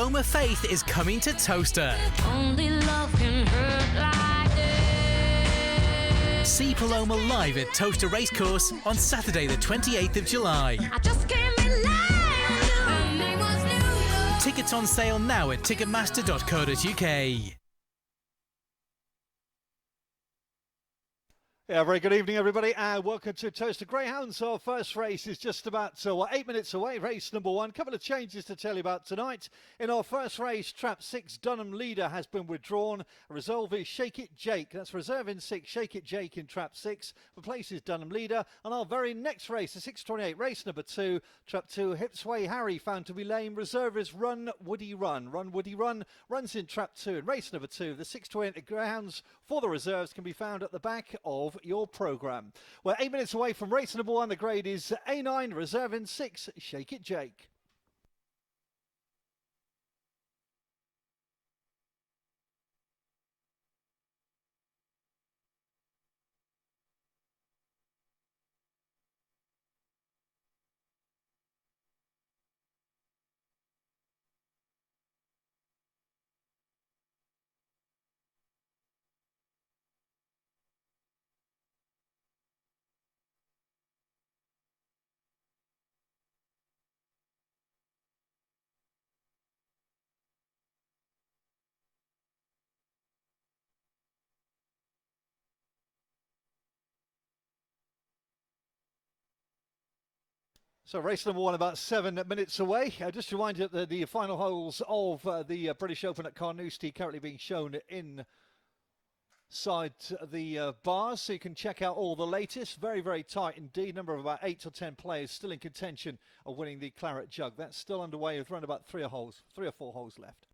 Paloma Faith is coming to Towcester. Only love can hurt like this. See Paloma live at Towcester Racecourse on Saturday the 28th of July. I just can't rely on you. Her name was New York. Tickets on sale now at ticketmaster.co.uk. Yeah, very good evening, everybody, and welcome to Towcester Greyhounds. Our first race is just about 8 minutes away, race number 1. A couple of changes to tell you about tonight. In our first race, Trap 6 Dunham Leader has been withdrawn. Resolve is Shake It Jake. That's reserve in 6, Shake It Jake in Trap 6. Replaces Dunham Leader. And our very next race, the 6:28, race number 2, Trap 2 Hipsway Harry, found to be lame. Reserve is Run Woody Run. Run Woody Run runs in Trap 2. And race number 2, the 6:28 Greyhounds for the reserves can be found at the back of your programme. We're 8 minutes away from race number 1. The grade is A9, reserve in 6, Shake It Jake. So race number 1 about 7 minutes away. Just to remind you that the final holes of the British Open at Carnoustie currently being shown inside the bars, so you can check out all the latest. Very, very tight indeed. Number of about 8 or 10 players still in contention of winning the Claret Jug. That's still underway with around about 3 or 4 holes left.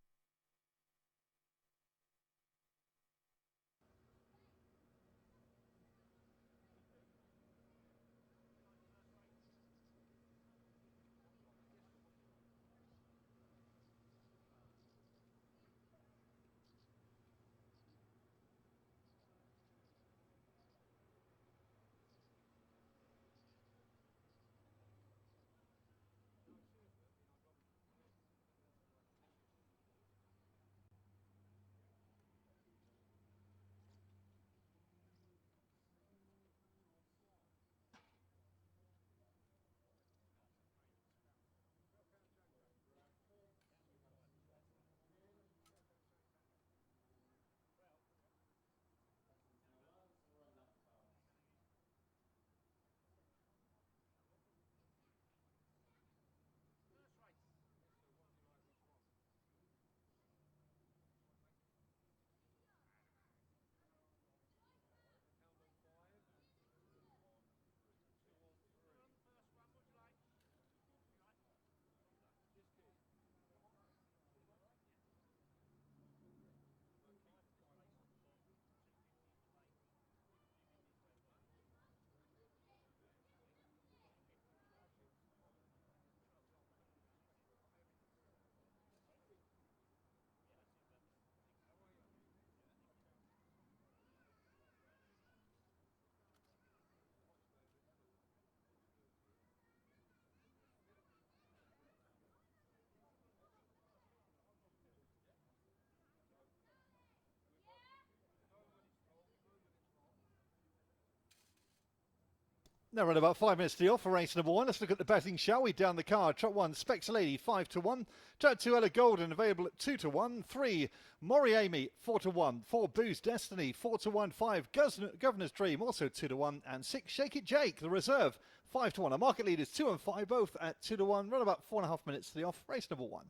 Now we're about 5 minutes to the off for race number 1. Let's look at the betting, shall we? Down the card. Trot 1, Specs Lady, 5-1. Trot 2, Ella Golden, available at 2-1. 3, Mori Amy, 4-1. 4, Booze Destiny, 4-1. 5, Governor's Dream, also 2-1. And 6, Shake It Jake, the reserve, 5-1. Our market leaders, 2 and 5, both at 2-1. Run about 4.5 minutes to the off. Race number 1.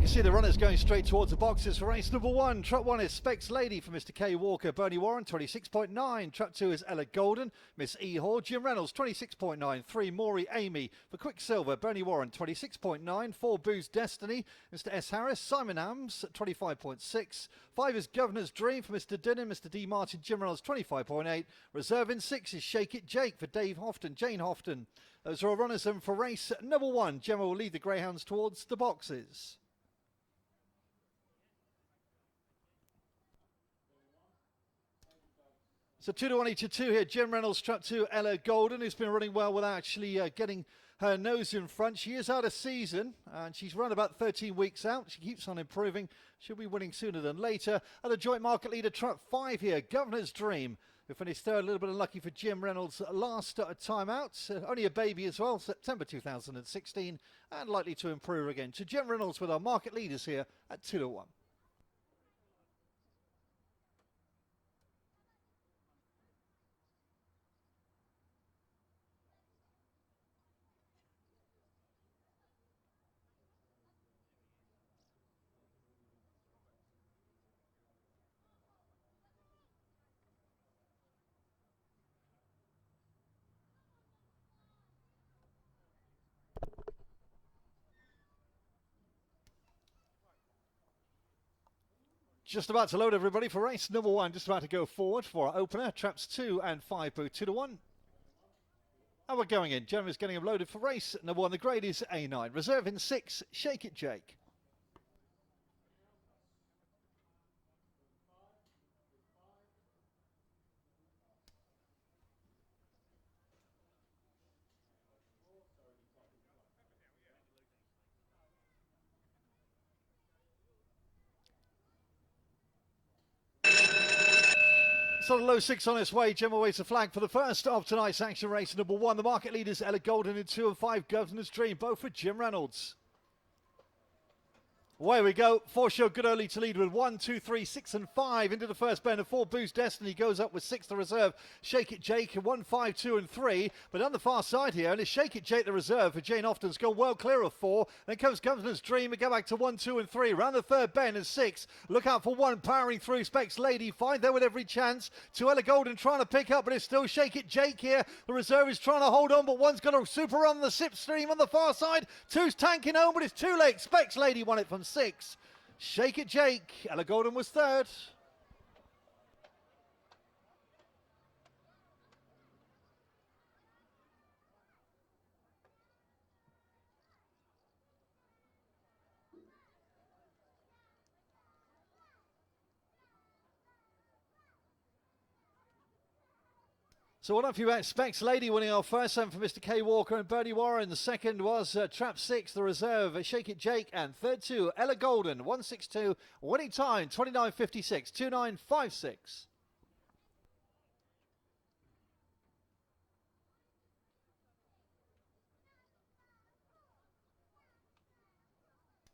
can see the runners going straight towards the boxes for race number 1. Trap 1 is Specs Lady for Mr. K. Walker. Bernie Warren, 26.9. Trap 2 is Ella Golden. Miss E. Hall. Jim Reynolds, 26.9. 3, Maury Amy for Quicksilver. Bernie Warren, 26.9. 4, Boo's Destiny. Mr. S. Harris. Simon Ams, 25.6. 5 is Governor's Dream for Mr. Dinnan. Mr. D. Martin. Jim Reynolds, 25.8. Reserve in 6 is Shake It Jake for Dave Houghton. Jane Houghton. Those are our runners, and for race number 1, Gemma will lead the Greyhounds towards the boxes. So 2 to 1 each of 2 here. Jim Reynolds, Trap 2, Ella Golden, who's been running well without actually getting her nose in front. She is out of season, and she's run about 13 weeks out. She keeps on improving. She'll be winning sooner than later. And the joint market leader, Trap 5 here, Governor's Dream, who finished third. A little bit unlucky for Jim Reynolds last time out. Only a baby as well, September 2016, and likely to improve again. So Jim Reynolds with our market leaders here at 2 to 1. Just about to load everybody for race number 1. Just about to go forward for our opener. Traps 2 and 5 Boo 2 to 1. And we're going in. Gemma's getting them loaded for race number 1. The grade is A9. Reserve in 6, Shake It Jake. So the low 6 on its way. Gemma waits a flag for the first of tonight's action race number 1. The market leaders Ella Golden in 2 and 5. Governor's Dream, both for Jim Reynolds. Away we go. 4 show good early to lead with 1, 2, 3, 6 and 5 into the first bend. And 4 Boo's Destiny goes up with 6 the reserve. Shake It Jake 1, 5, 2 and 3. But on the far side here, and it's Shake It Jake the reserve for Jane Houghton's gone well clear of 4. Then comes Governor's Dream and go back to 1, 2 and 3. Round the third bend and 6. Look out for 1 powering through. Specs Lady 5 there with every chance. 2 Ella Golden trying to pick up, but it's still Shake It Jake here. The reserve is trying to hold on, but 1's got a super run the sip stream on the far side. 2's tanking home, but it's too late. Specs Lady won it from 6. Shake It Jake. Ella Golden was third. So what up you at? Specs Lady winning our first time for Mr. K. Walker and Bernie Warren. The second was Trap 6, the reserve, Shake It Jake. And third 2, Ella Golden, 162. Winning time, 29.56, 29.56.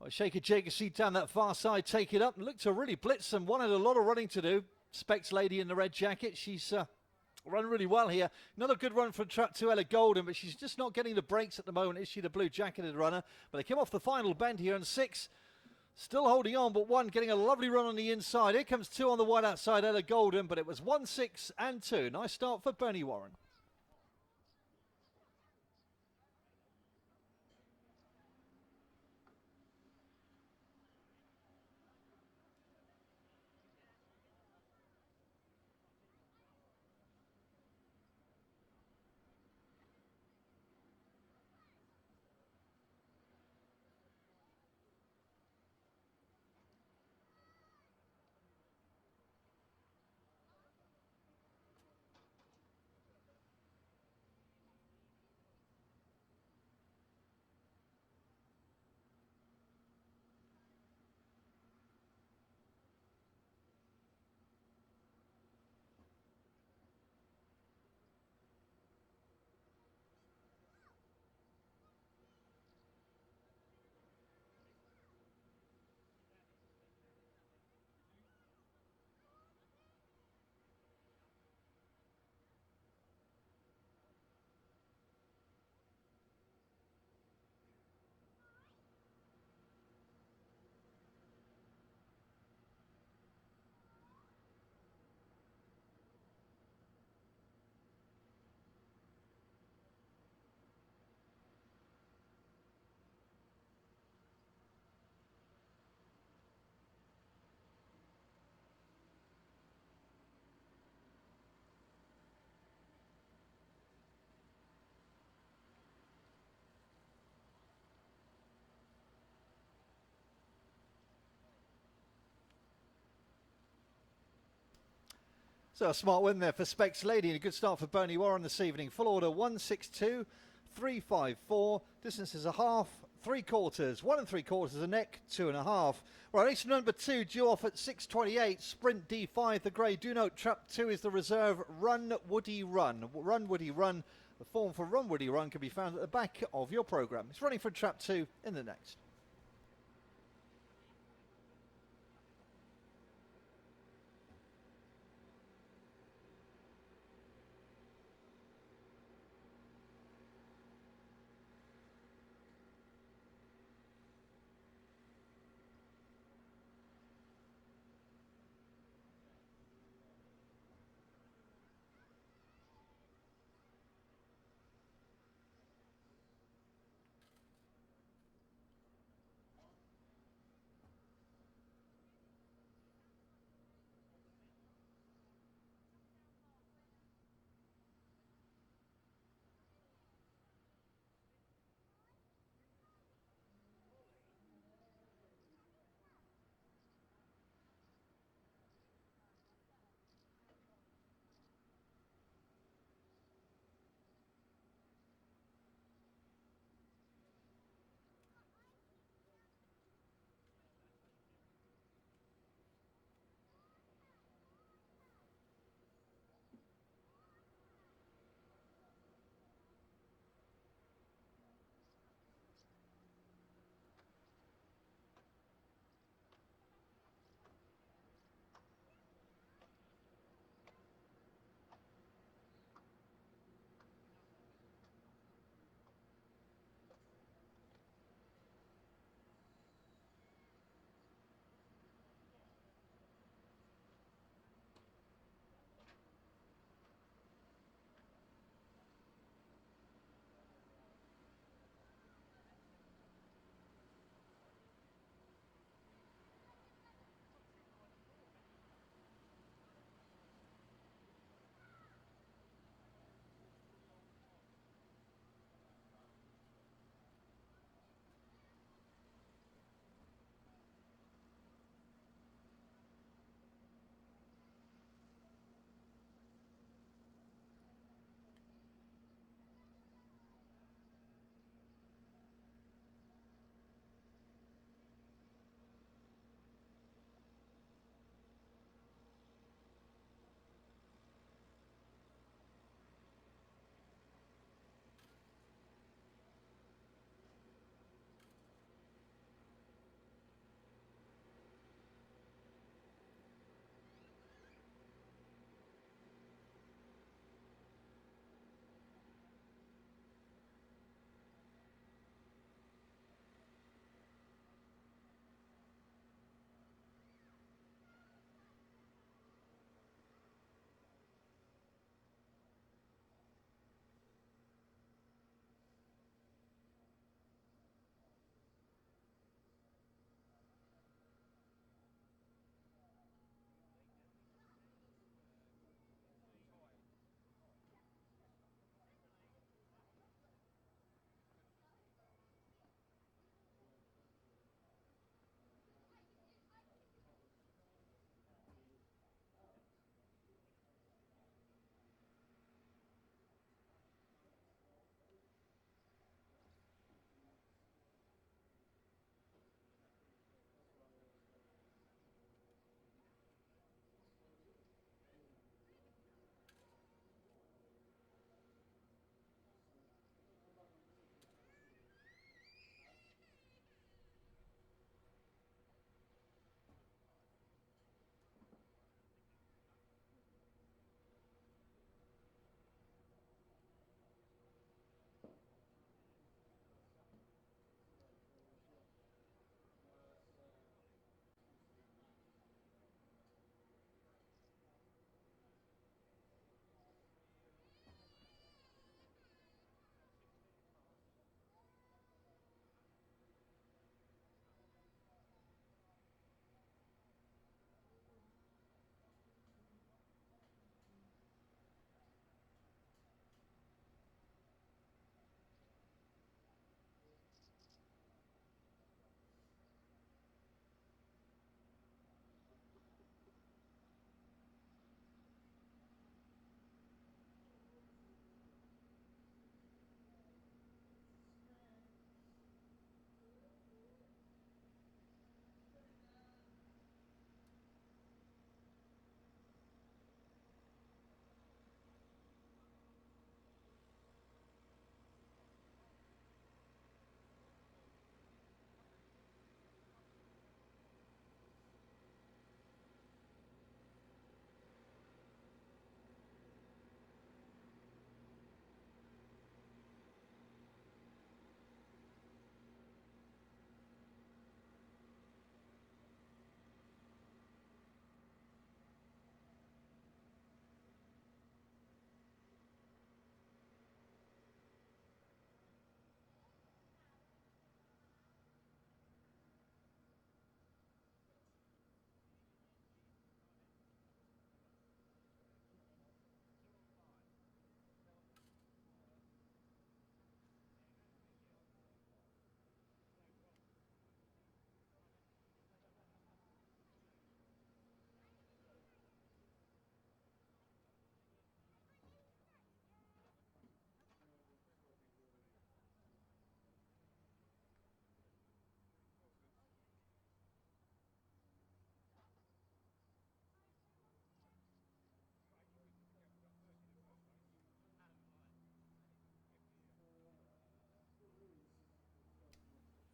Well, Shake It Jake, you see down that far side, take it up and looked to really blitz and wanted a lot of running to do. Specs Lady in the red jacket, she's run really well here. Another good run from Trap 2 Ella Golden, but she's just not getting the breaks at the moment. Is she the blue jacketed runner? But they came off the final bend here, and 6 still holding on, but 1 getting a lovely run on the inside. Here comes 2 on the wide outside Ella Golden, but it was 1, 6 and 2. Nice start for Bernie Warren. So a smart win there for Specs Lady and a good start for Bernie Warren this evening. Full order 162, 354. Distance is a half, 3/4, 1 3/4 a neck, 2.5. Right, race number 2 due off at 6:28. Sprint D5, the grey. Do note trap 2 is the reserve Run Woody Run. Run Woody Run. The form for Run Woody Run can be found at the back of your programme. It's running for trap 2 in the next.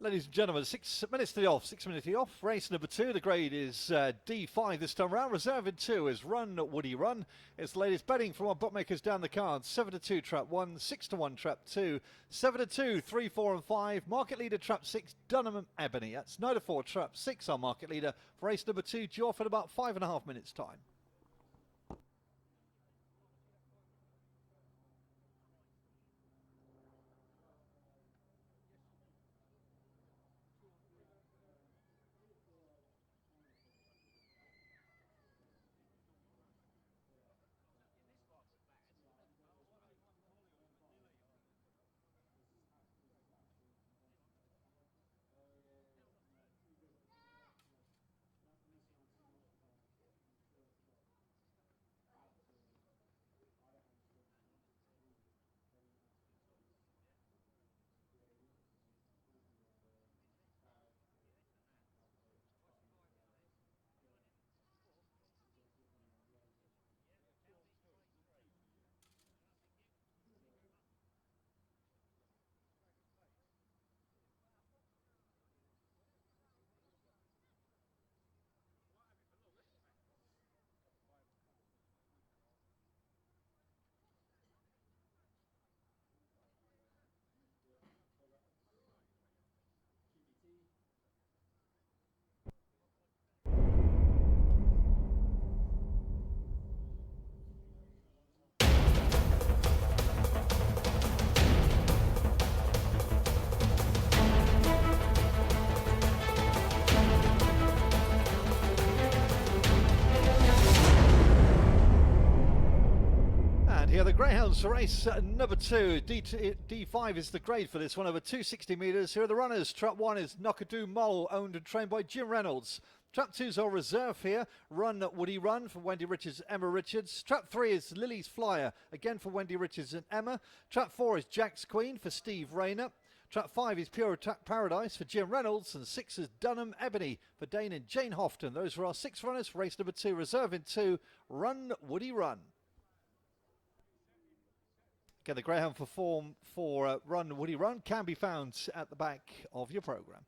Ladies and gentlemen, 6 minutes to the off. 6 minutes to the off. Race number 2. The grade is D5 this time round. Reserve in 2 is Run Woody Run. It's the latest betting from our bookmakers down the cards. 7-2 trap 1, 6-1 trap 2, 7-2, 3, 4 and 5. Market leader trap 6, Dunham Ebony. That's 9-4 trap 6, our market leader. For race number 2, due off in about 5.5 minutes time. Here the Greyhounds for race number 2. D5 is the grade for this one, over 260 metres. Here are the runners. Trap 1 is Knockadoo Mole, owned and trained by Jim Reynolds. Trap 2's our reserve here. Run Woody Run for Wendy Richards, Emma Richards. Trap 3 is Lily's Flyer, again for Wendy Richards and Emma. Trap 4 is Jack's Queen for Steve Rayner. Trap 5 is Pure Paradise for Jim Reynolds, and 6 is Dunham Ebony for Dane and Jane Houghton. Those are our 6 runners for race number 2. Reserve in 2, Run Woody Run. Again, the Greyhound for form for Run Woody Run can be found at the back of your programme.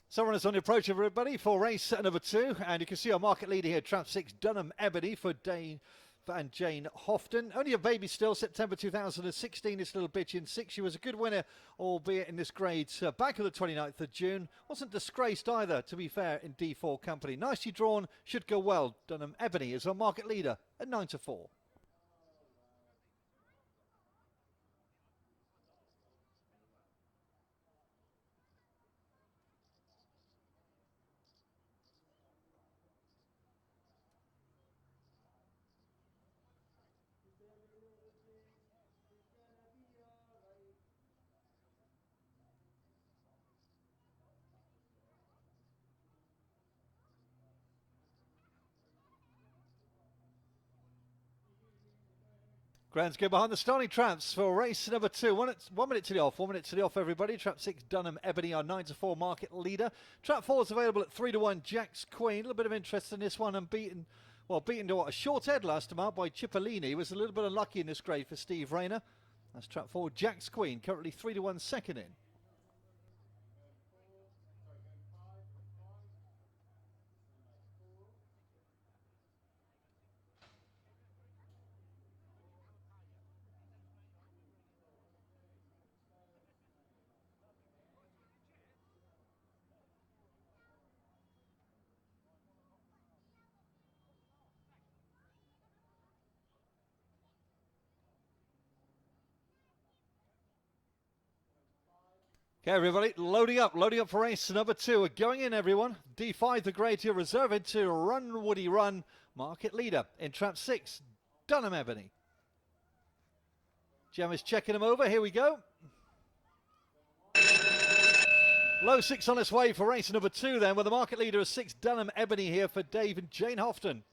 So runners on the approach, everybody, for race number 2. And you can see our market leader here, trap 6, Dunham Ebony for Dane and Jane Houghton. Only a baby still, September 2016, this little bitch in 6. She was a good winner, albeit in this grade back on the 29th of June. Wasn't disgraced either, to be fair, in D4 company. Nicely drawn, should go well. Dunham Ebony is our market leader at 9-4. Grand's go behind the starting traps for race number 2. 1 minute to the off. 1 minute to the off, everybody. Trap 6, Dunham Ebony, our 9-4 market leader. Trap 4 is available at 3-1, Jack's Queen. A little bit of interest in this one. Unbeaten Well, beaten to a short head last time out by Cipollini. Was a little bit unlucky in this grade for Steve Rayner. That's trap 4, Jack's Queen, currently 3-1 second in. Okay, everybody, loading up for race number 2. We're going in, everyone. D5, the grade here, reserved to Run Woody Run, market leader in trap 6, Dunham Ebony. Gem is checking them over. Here we go. Low 6 on its way for race number 2 then, with the market leader is 6, Dunham Ebony here for Dave and Jane Houghton.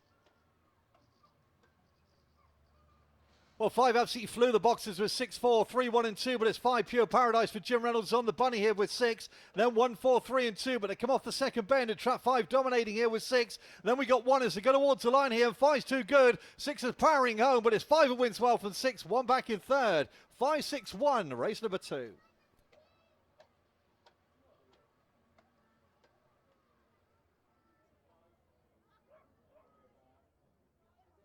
Well, 5 absolutely flew the boxes with 6, 4, 3, 1 and 2, but it's 5 Pure Paradise for Jim Reynolds on the bunny here with 6. Then 1, 4, 3 and 2, but they come off the second bend and trap 5 dominating here with 6. Then we got 1 as they go towards the line here, and 5's too good. 6 is powering home, but it's 5 who wins well from 6, 1 back in third. 5, 6, 1, race number 2.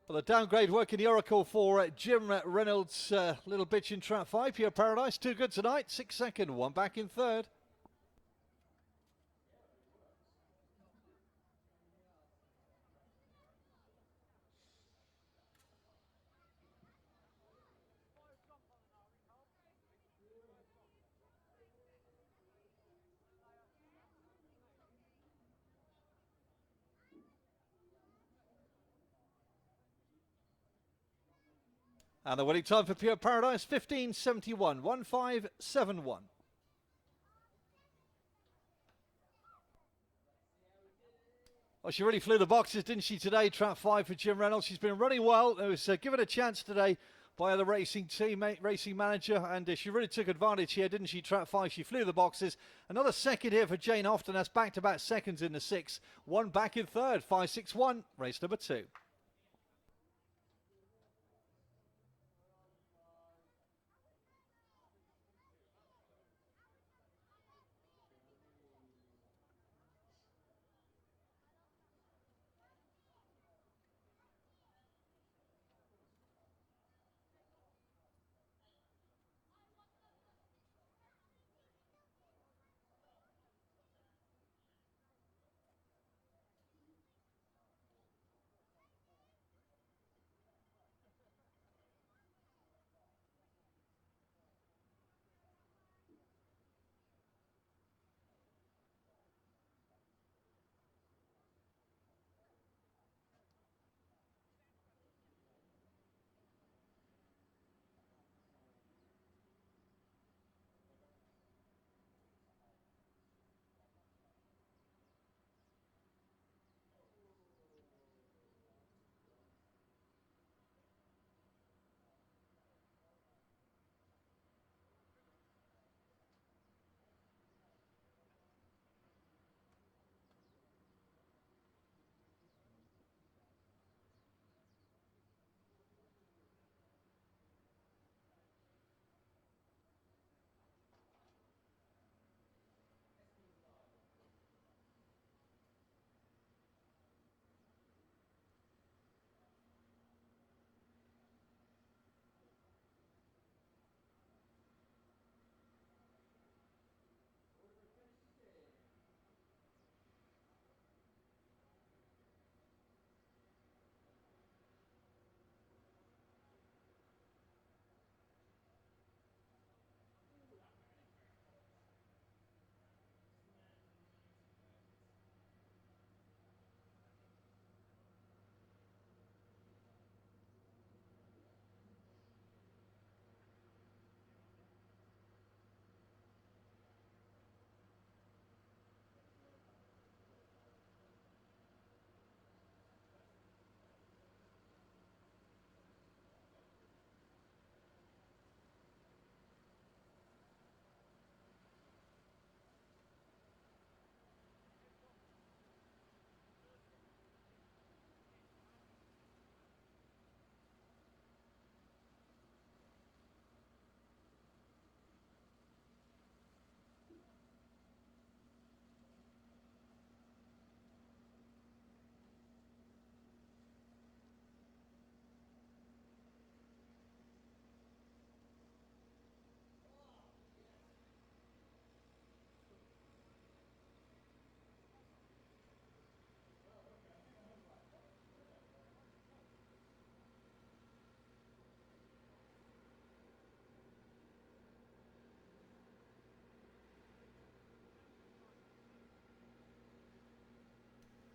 Well, the downgrade working the Oracle for Jim Reynolds, little bitch in trap 5. Pure Paradise, too good tonight. 6 second, 1 back in third. And the winning time for Pure Paradise, 15.71, 15.71. Well, she really flew the boxes, didn't she, today? Trap 5 for Jim Reynolds. She's been running well. It was given a chance today by the racing team, racing manager, and she really took advantage here, didn't she? Trap 5, she flew the boxes. Another second here for Jane Houghton. That's back-to-back seconds in the 6. 1 back in third, 5, 6, 1, race number 2.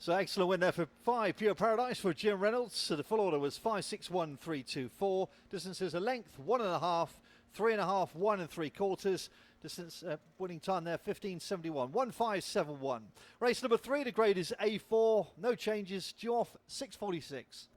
So excellent win there for 5 Pure Paradise for Jim Reynolds. So the full order was 5.61, 3.24. Distances a length 1.5, 3.5, 1 3/4. Distance winning time there 15.71, 1.571. Race number 3, the grade is A4. No changes. Due off 6.46.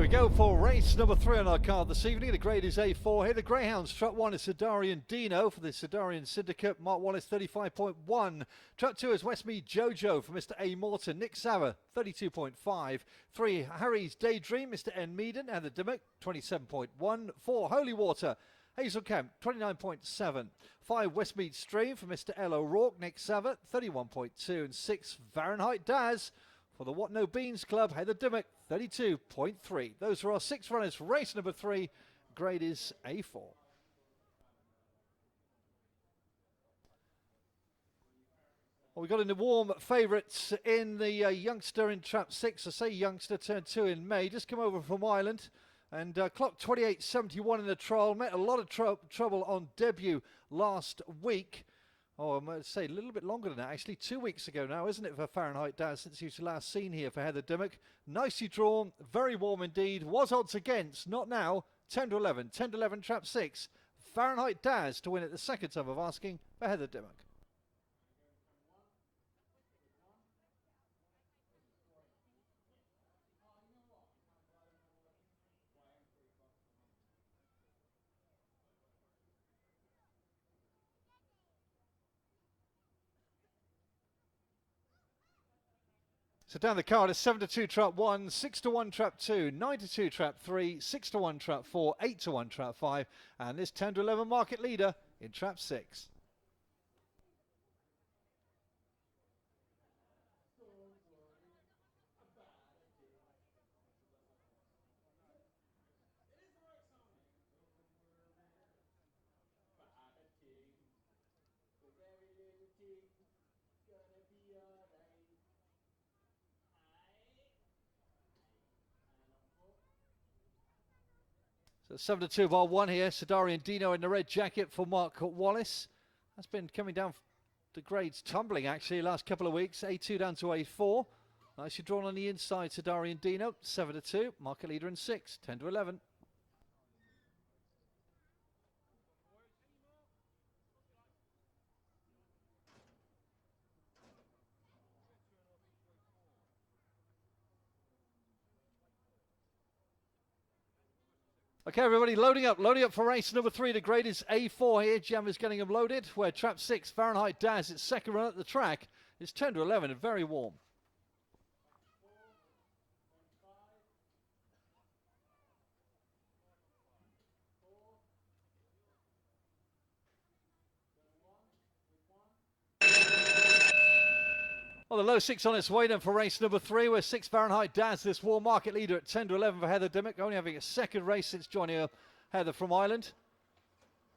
we go for race number 3 on our card this evening. The grade is A4 here. The Greyhounds. Trap 1 is Sidarian Dino for the Sidarian Syndicate. Mark Wallace 35.1. Trap 2 is Westmead Jojo for Mr. A. Morton. Nick Sauer 32.5. 3 Harry's Daydream, Mr. N. Meaden. And the Dimmock 27.1. 4 Holy Water, Hazel Kemp 29.7. 5 Westmead Stream for Mr. L. O'Rourke. Nick Sauer 31.2. And 6 Fahrenheit Daz for the What No Beans Club, Heather Dimmock, 32.3. Those are our 6 runners for race number 3. Grade is A4. Well, we got in the warm favourites in the youngster in trap 6. I say youngster, turned 2 in May. Just come over from Ireland and clocked 28.71 in the trial. Met a lot of trouble on debut last week. Oh, I might say a little bit longer than that, actually. 2 weeks ago now, isn't it, for Fahrenheit Daz, since he was last seen here for Heather Dimmock. Nicely drawn, very warm indeed. Was odds against, not now, 10 to 11. 10 to 11, trap 6. Fahrenheit Daz to win it the second time of asking for Heather Dimmock. So down the card is 7 to 2 trap 1, 6 to 1 trap 2, 9 to 2 trap 3, 6 to 1 trap 4, 8 to 1 trap 5, and this 10 to 11 market leader in trap 6. So 7 to 2 bar 1 here. Sidarian Dino in the red jacket for Mark Wallace. That's been coming down the grades, tumbling actually last couple of weeks. A2 down to A4. Nicely drawn on the inside, Sidarian Dino. 7 to 2, market leader in 6, 10 to 11. Okay, everybody, loading up for race number 3. The grade is A4 here. Jam is getting them loaded. Where trap 6, Fahrenheit Daz, its second run at the track, is 10 to 11 and very warm. Well, the low 6 on its way then for race number 3, where 6 Fahrenheit Daz, this warm market leader at 10 to 11 for Heather Dimmock, only having a second race since joining Heather from Ireland.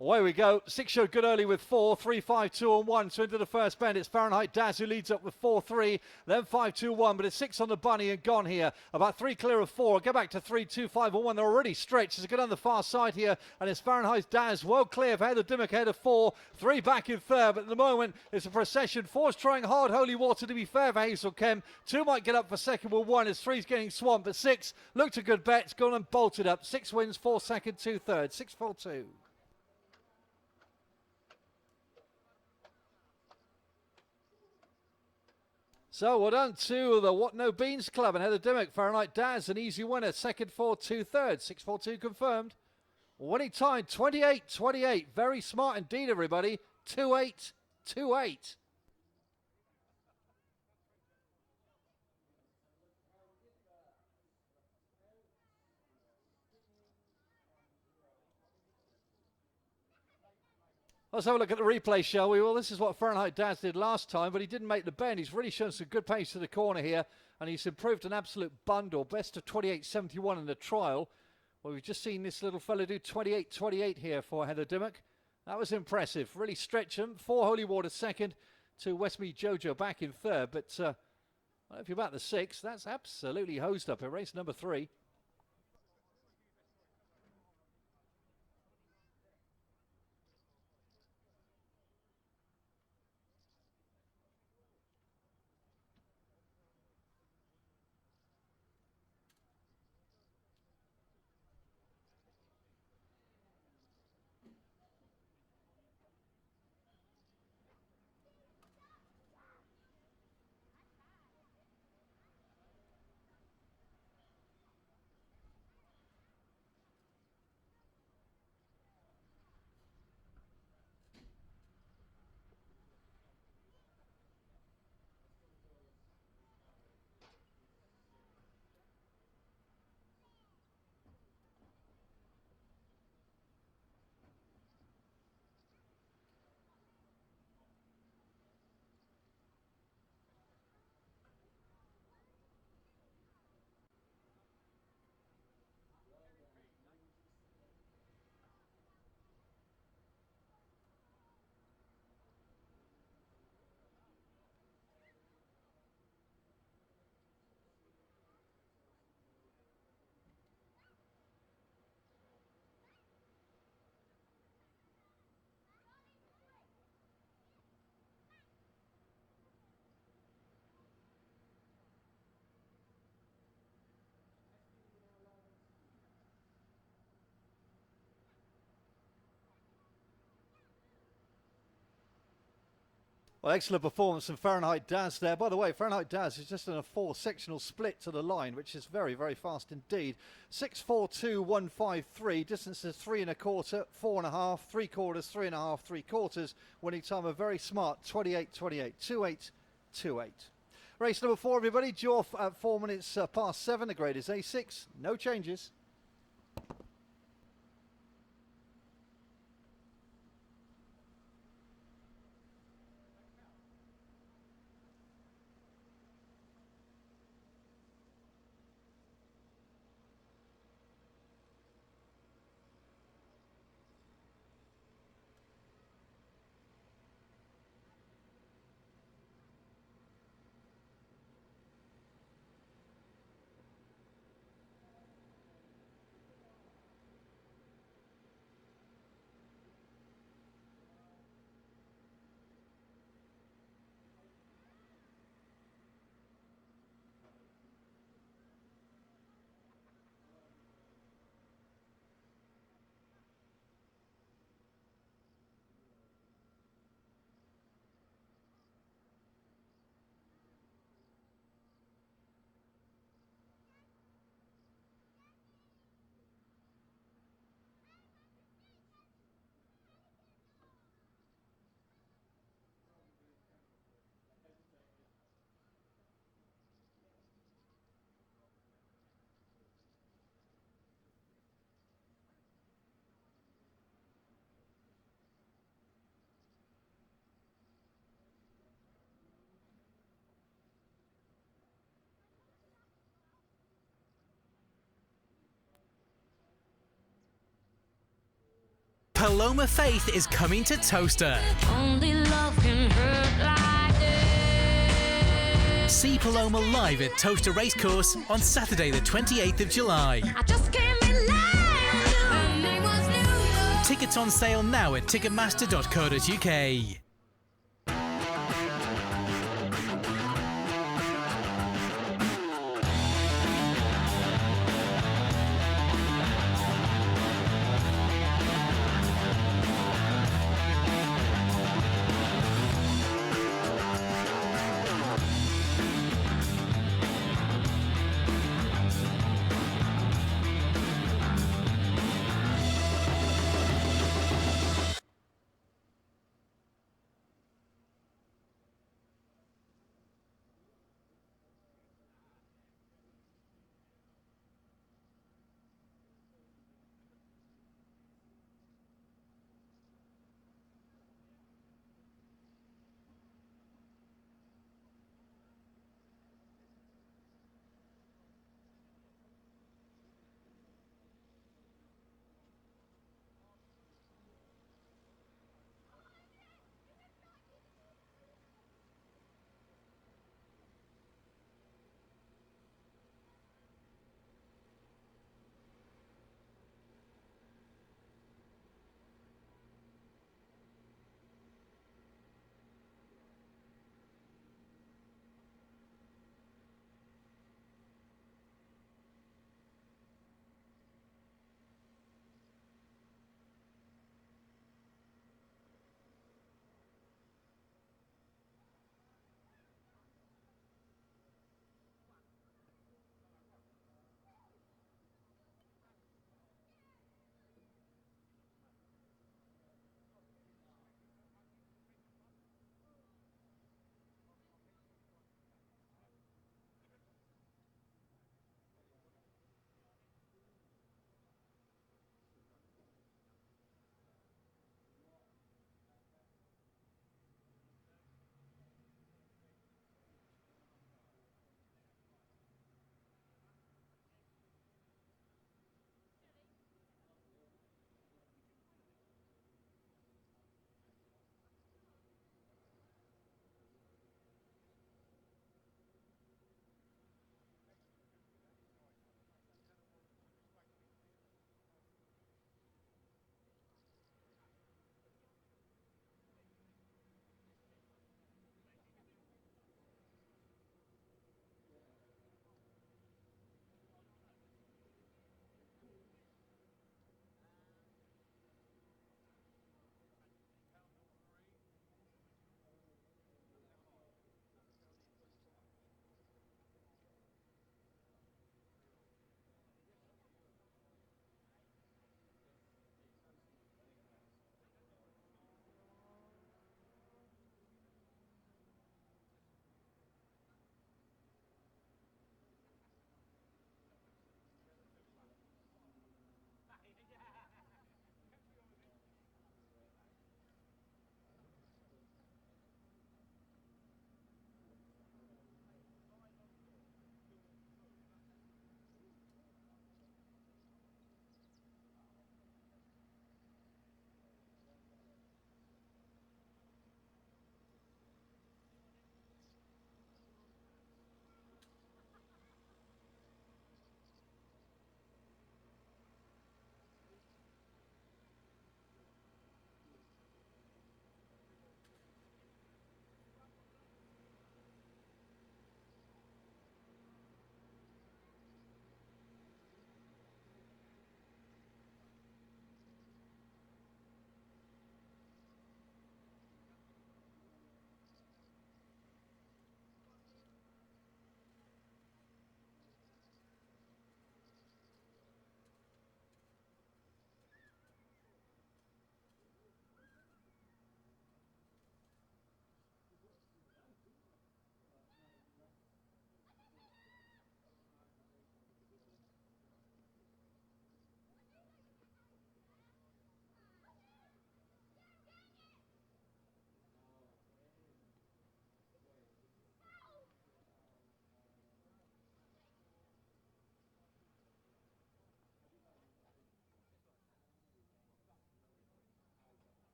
Away we go. 6 showed good early with 4, 3, 5, 2 and 1. So into the first bend, it's Fahrenheit Daz who leads up with 4, 3, then 5, 2, 1. But it's 6 on the bunny and gone here. About 3 clear of 4. Go back to 3, 2, 5 and 1. They're already stretched. As they go down the far side here, and it's Fahrenheit Daz well clear of Heather Dimmock ahead of 4, 3 back in third. But at the moment, it's a procession. 4's trying hard. Holy Water to be fair for Hazel Kemp. 2 might get up for second with 1 as 3's getting swamped. But 6 looked a good bet. It's gone and bolted up. 6 wins, 4 second, 2 third. 6, 4, 2. So well done to the What No Beans Club and Heather Dimmock. Fahrenheit Daz, an easy winner. Second, 4, 2 thirds. 6, 4, 2 confirmed. Winning time, 28-28. Very smart indeed, everybody. 2-8, 2-8. Let's have a look at the replay, shall we? Well, this is what Fahrenheit Daz did last time, but he didn't make the bend. He's really shown some good pace to the corner here, and he's improved an absolute bundle. Best of 28.71 in the trial. Well, we've just seen this little fella do 28.28 here for Heather Dimmock. That was impressive. Really stretch him. 4 Holy Water second to Westmead Jojo back in third. But well, if you're about the 6, that's absolutely hosed up in race number 3. Well, excellent performance from Fahrenheit Daz there. By the way, Fahrenheit Daz is just in a 4-sectional split to the line, which is very, very fast indeed. 6.42.153, distance is 3 1/4, 4 1/2, 3/4, 3 1/2, 3/4. Winning time a very smart 28.28, 28.28. Race number 4, everybody, due off at 4 minutes past 7. The grade is A6, no changes. Paloma Faith is coming to Towcester. Only love can hurt like this. See Paloma live at Towcester Racecourse on Saturday the 28th of July. I just can't rely on you. Her name was New York. Tickets on sale now at ticketmaster.co.uk.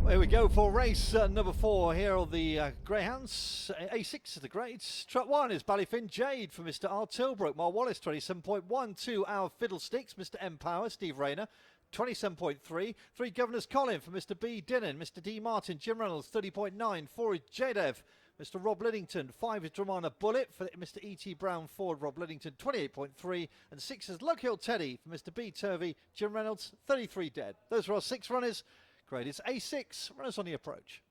Here we go for race number 4 here on the Greyhounds. A6 of the grades. Truck 1 is Ballyfin Jade for Mr. R. Tilbrook. Mark Wallace, 27.12. Our Fiddlesticks, Mr. M. Power, Steve Rayner, 27.3. 3 Governor's Colin for Mr. B. Dinnan. Mr. D. Martin, Jim Reynolds, 30.9. 4 is Jadev, Mr. Rob Liddington. 5 is Dramana Bullet for Mr. E.T. Brown Ford, Rob Liddington, 28.3. And 6 is Luck Hill Teddy for Mr. B. Turvey, Jim Reynolds, 33 dead. Those are our 6 runners. Grade is A6, runners on the approach.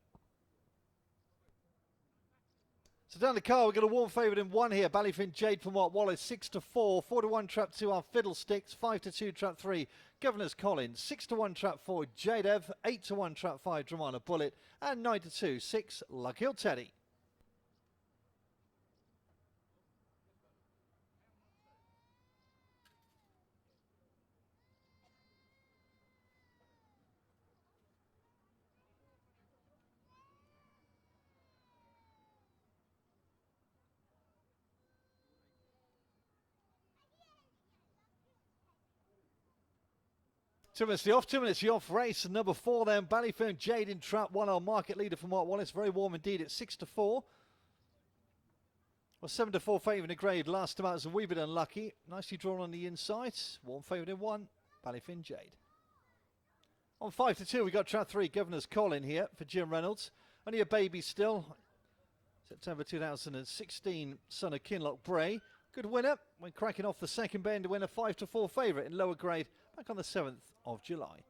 So down the car, we've got a warm favourite in 1 here. Ballyfin Jade from Mark Wallace, 6-4. 4-1 trap 2 our Fiddlesticks. 5-2 trap 3 Governor's Collins. 6-1 trap 4 Jadev. 8-1 trap 5 Dramana Bullet. And 9-2 6 Luck Hill Teddy. Two minutes the off race. Number 4 then, Ballyfin Jade in trap 1, our market leader for Mark Wallace. Very warm indeed at 6-4. Well, 7-4 favourite in the grade. Last time out was a wee bit unlucky. Nicely drawn on the inside. Warm favourite in 1, Ballyfin Jade. On 5-2, we got trap 3, Governor's Colin here for Jim Reynolds. Only a baby still. September 2016, son of Kinloch Bray. Good winner when cracking off the second bend to win a 5-4 favourite in lower grade back on the 7th of July.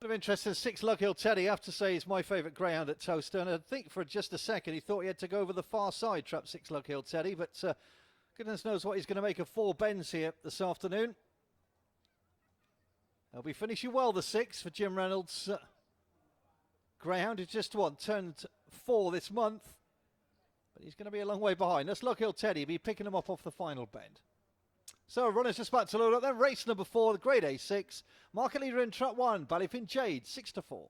Of interest in 6 Luck Hill Teddy, I have to say he's my favourite greyhound at Towcester, and I think for just a second he thought he had to go over the far side, trap 6 Luck Hill Teddy, but goodness knows what he's going to make of 4 bends here this afternoon. He'll be finishing well, the 6 for Jim Reynolds. Greyhound is just turned 4 this month, but he's going to be a long way behind. That's Luck Hill Teddy, be picking him up off the final bend. So runners just about to load up then. Race number 4, the grade A6. Market leader in trap 1, Ballyfin Jade, 6-4.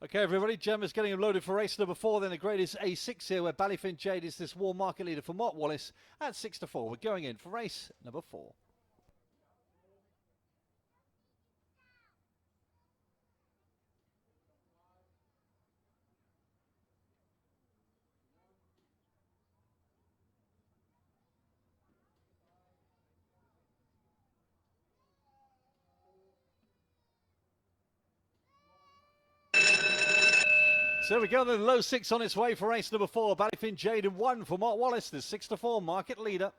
Okay, everybody, Gemma's getting him loaded for race number 4. Then the grade is A6 here, where Ballyfin Jade is this warm market leader for Mark Wallace at 6-4. We're going in for race number 4. So we go, the low 6 on its way for race number 4. Ballyfin Jade in 1 for Mark Wallace, the 6-4 market leader.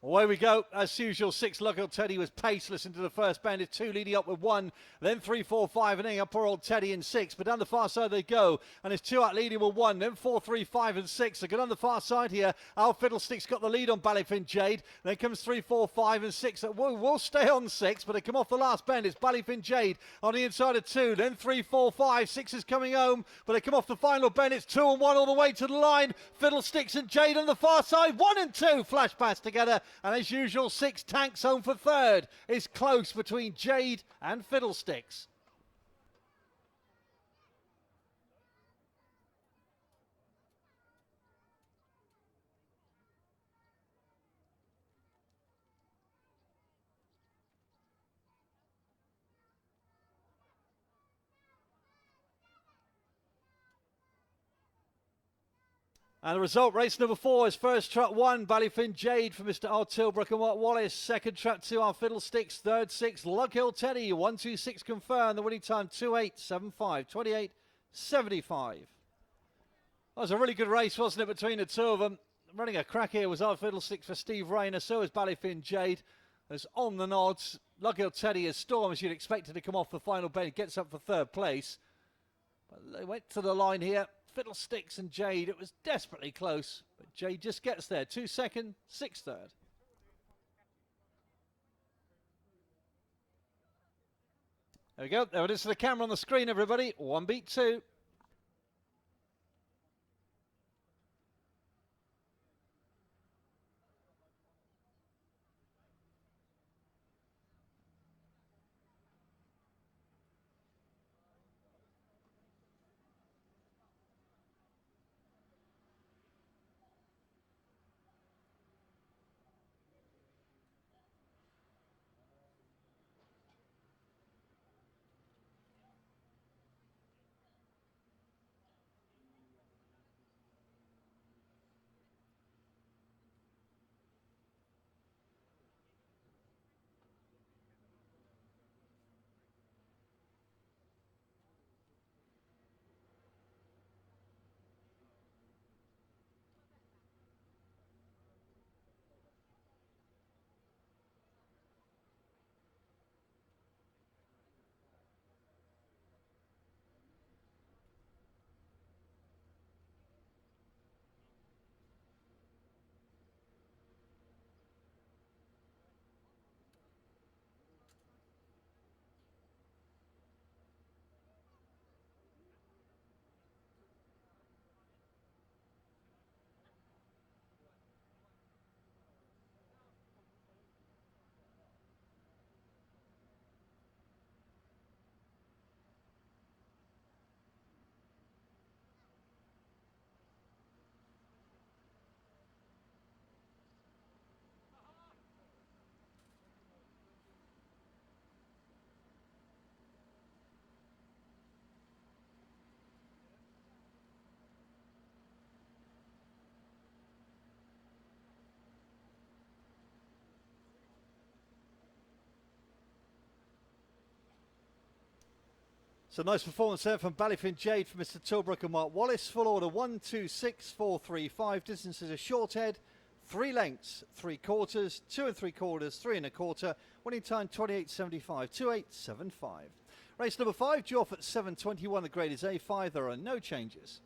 Away we go, as usual. 6 Luck Hill Teddy was paceless into the first bend. It's 2 leading up with 1, then 3, 4, 5, and up poor old Teddy in 6. But down the far side they go, and it's 2 out leading with 1, then 4, 3, 5, and 6. So get on the far side here. Our Fiddlesticks got the lead on Ballyfin Jade. Then comes 3, 4, 5, and 6. We'll stay on 6, but they come off the last bend. It's Ballyfin Jade on the inside of 2, then 3, 4, 5. 6 is coming home, but they come off the final bend. It's 2 and 1 all the way to the line. Fiddlesticks and Jade on the far side. 1 and 2 flash pass together, and as usual, 6 tanks home for third. It's close between Jade and Fiddlesticks. And the result, race number 4 is first trap 1, Ballyfin Jade for Mr. R. Tilbrook and Mark Wallace. Second trap 2, our Fiddlesticks. Third 6, Lughill Teddy. 126 confirmed. The winning time 28.75. 28.75. That was a really good race, wasn't it, between the two of them? Running a crack here was our Fiddlesticks for Steve Rayner. So is Ballyfin Jade. As on the nods, Lughill Teddy is Storm, as you'd expect it to come off the final bend. Gets up for third place. But they went to the line here. Fiddlesticks and Jade, it was desperately close, but Jade just gets there. 2 second, 6 third. There we go. There it is for the camera on the screen, everybody. 1 beat 2. So nice performance there from Ballyfin Jade for Mr. Tilbrook and Mark Wallace. Full order 1, 2, 6, 4, 3, 5. Distance is a short head, 3 lengths, 3 quarters, 2 3/4, 3 1/4. Winning time 28.75, 28.75. Race number 5, due off at 7:21. The grade is A5. There are no changes.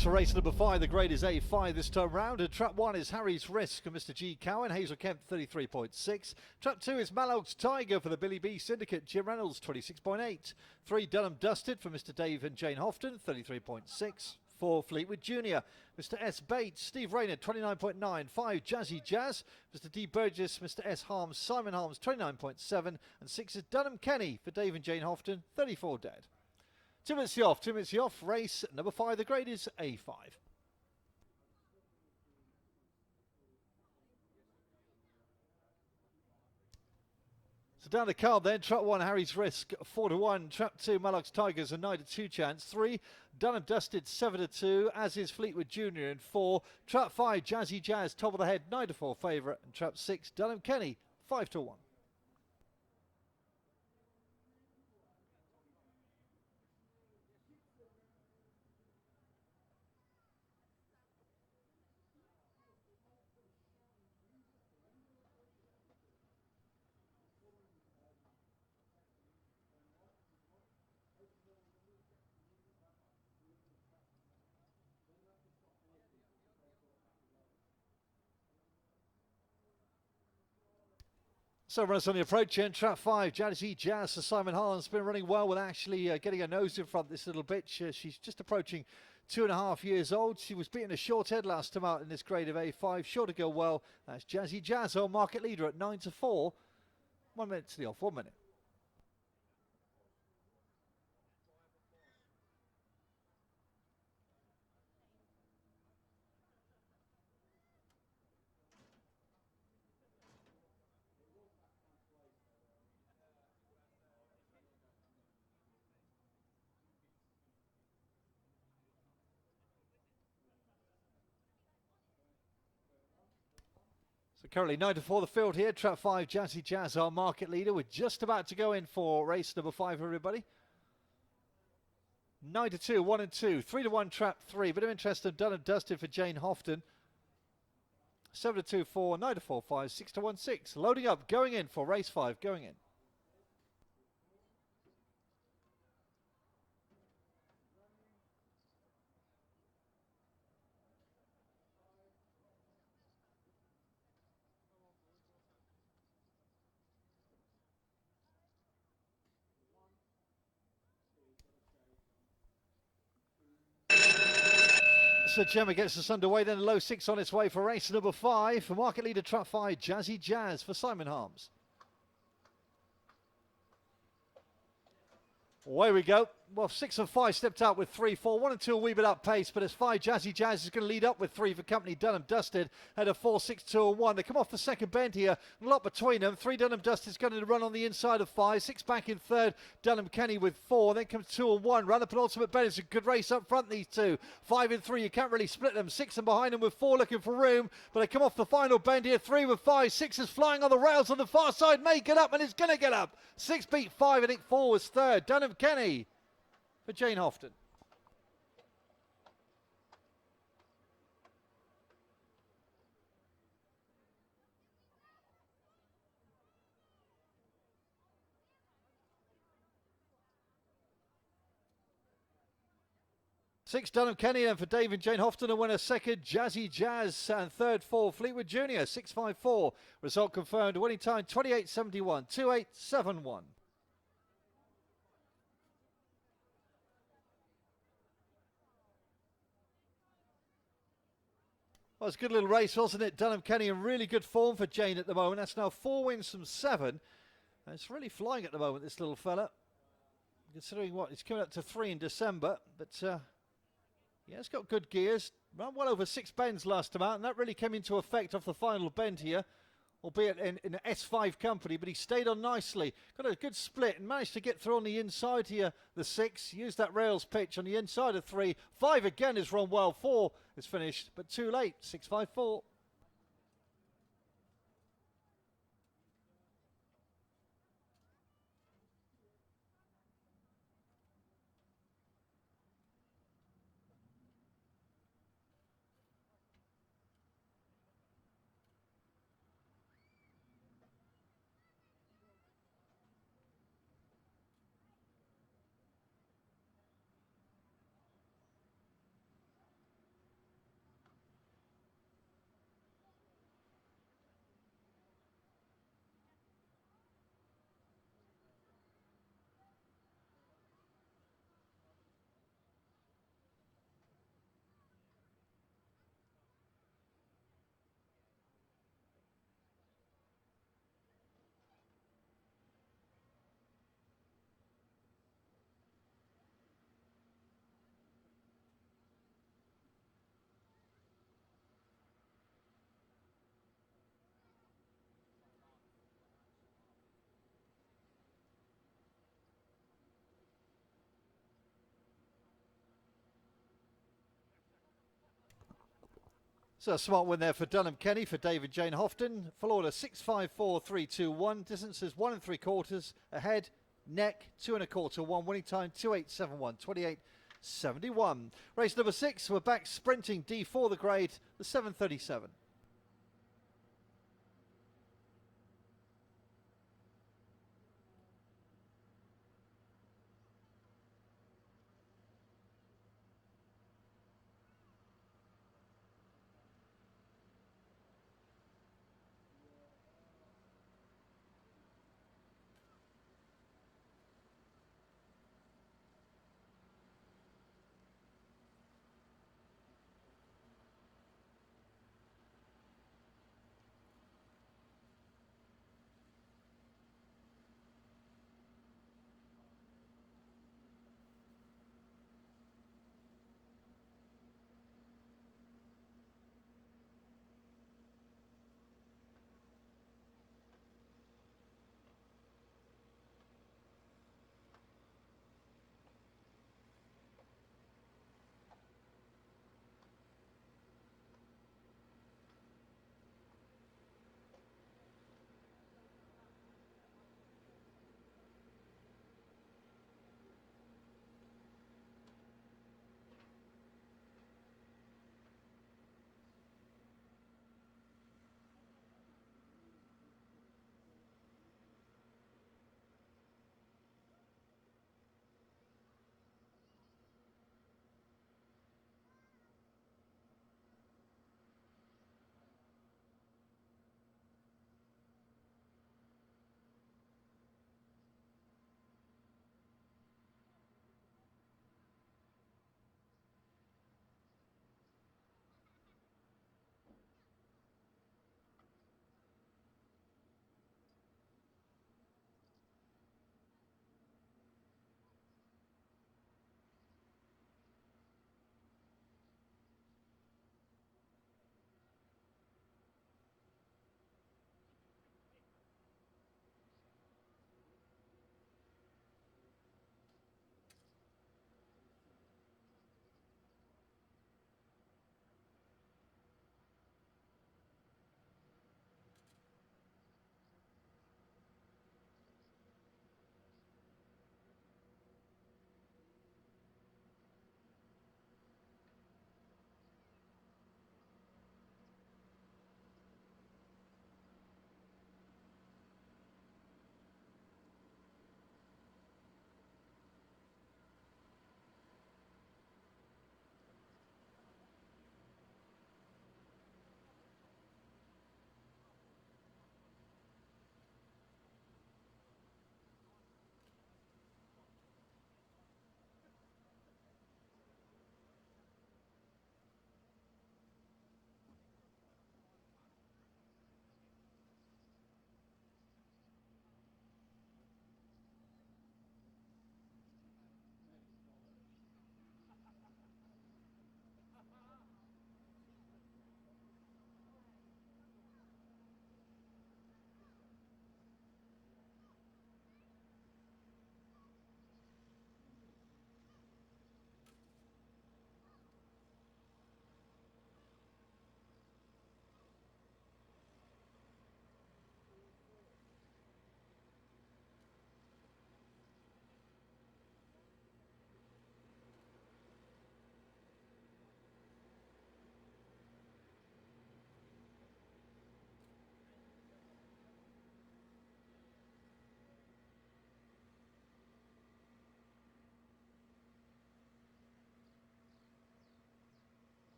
for race number 5. The grade is A5 this time round. And trap 1 is Harry's Risk and Mr. G. Cowan. Hazel Kemp 33.6. Trap 2 is Mallows Tiger for the Billy B Syndicate. Jim Reynolds 26.8. 3 Dunham Dusted for Mr. Dave and Jane Houghton 33.6. 4 Fleetwood Junior, Mr. S. Bates, Steve Rayner 29.9. 5 Jazzy Jazz, Mr. D. Burgess, Mr. S. Harms, Simon Harms 29.7. And 6 is Dunham Kenny for Dave and Jane Houghton 34 dead. 2 minutes off, 2 minutes off. Race number 5. The grade is A5. So down the card then, trap 1 Harry's Risk 4-1, trap 2 Mallows Tigers a 9-2 chance, 3 Dunham Dusted 7-2, as is Fleetwood Junior in 4, trap 5 Jazzy Jazz top of the head 9-4 favourite, and trap 6 Dunham Kenny 5-1. So runners on the approach end, trap 5, Jazzy Jazz for Simon Harlan's been running well with actually getting her nose in front this little bitch. She's just approaching 2.5 years old. She was beating a short head last time out in this grade of A5. Sure to go well. That's Jazzy Jazz, our market leader at 9-4. 1 minute to the off, 1 minute. So currently 9-4 the field here. Trap 5, Jazzy Jazz, our market leader. We're just about to go in for race number 5, everybody. 9-2, 1 and 2. 3-1, trap 3. Bit of interest in Dunham Dusted for Jane Houghton. 7-2, 4, 9-4, 5, 6-1, 6. Loading up, going in for race 5, going in. So Gemma gets us underway, then a low 6 on its way for race number 5. For market leader trap 5, Jazzy Jazz for Simon Harms. Away we go. Well, 6 and 5 stepped out with 3, 4, 1 and 2 a wee bit up pace, but it's 5 Jazzy Jazz is going to lead up with 3 for company Dunham Dusted at a 4, 6, 2 and 1. They come off the second bend here, a lot between them. 3 Dunham Dusted is going to run on the inside of 5, 6 back in third. Dunham Kenny with 4, then comes 2 and 1. Round the penultimate bend, it's a good race up front, these two. 5 and 3, you can't really split them. 6 and behind them with 4 looking for room, but they come off the final bend here. 3 with 5, 6 is flying on the rails on the far side, may get up and it's going to get up. 6 beat 5, I think 4 was third. Dunham Kenny for Jane Houghton. Six Dunham Kenny, and for Dave and Jane Houghton a winner. Second Jazzy Jazz, and third 4 Fleetwood Junior 6.54. Result confirmed. Winning time 28.71 28.71. Well, it's a good little race, wasn't it? Dunham Kenny in really good form for Jane at the moment. That's now 4 wins from 7. And it's really flying at the moment, this little fella. Considering what, it's coming up to 3 in December. But, yeah, it's got good gears. Ran well over 6 bends last time out, and that really came into effect off the final bend here. Albeit in an S5 company, but he stayed on nicely. Got a good split and managed to get through on the inside here, the 6. Used that rails pitch on the inside of 3. 5 again is run well. 4 is finished, but too late. 6.54. So a smart win there for Dunham Kenny for David Jane Houghton. Florida 6.54.321. Distances 1 3/4. Ahead, neck 2 1/4. 1 winning time 2.871. 28.71. Race number 6. We're back sprinting D4 the grade, the 7.37.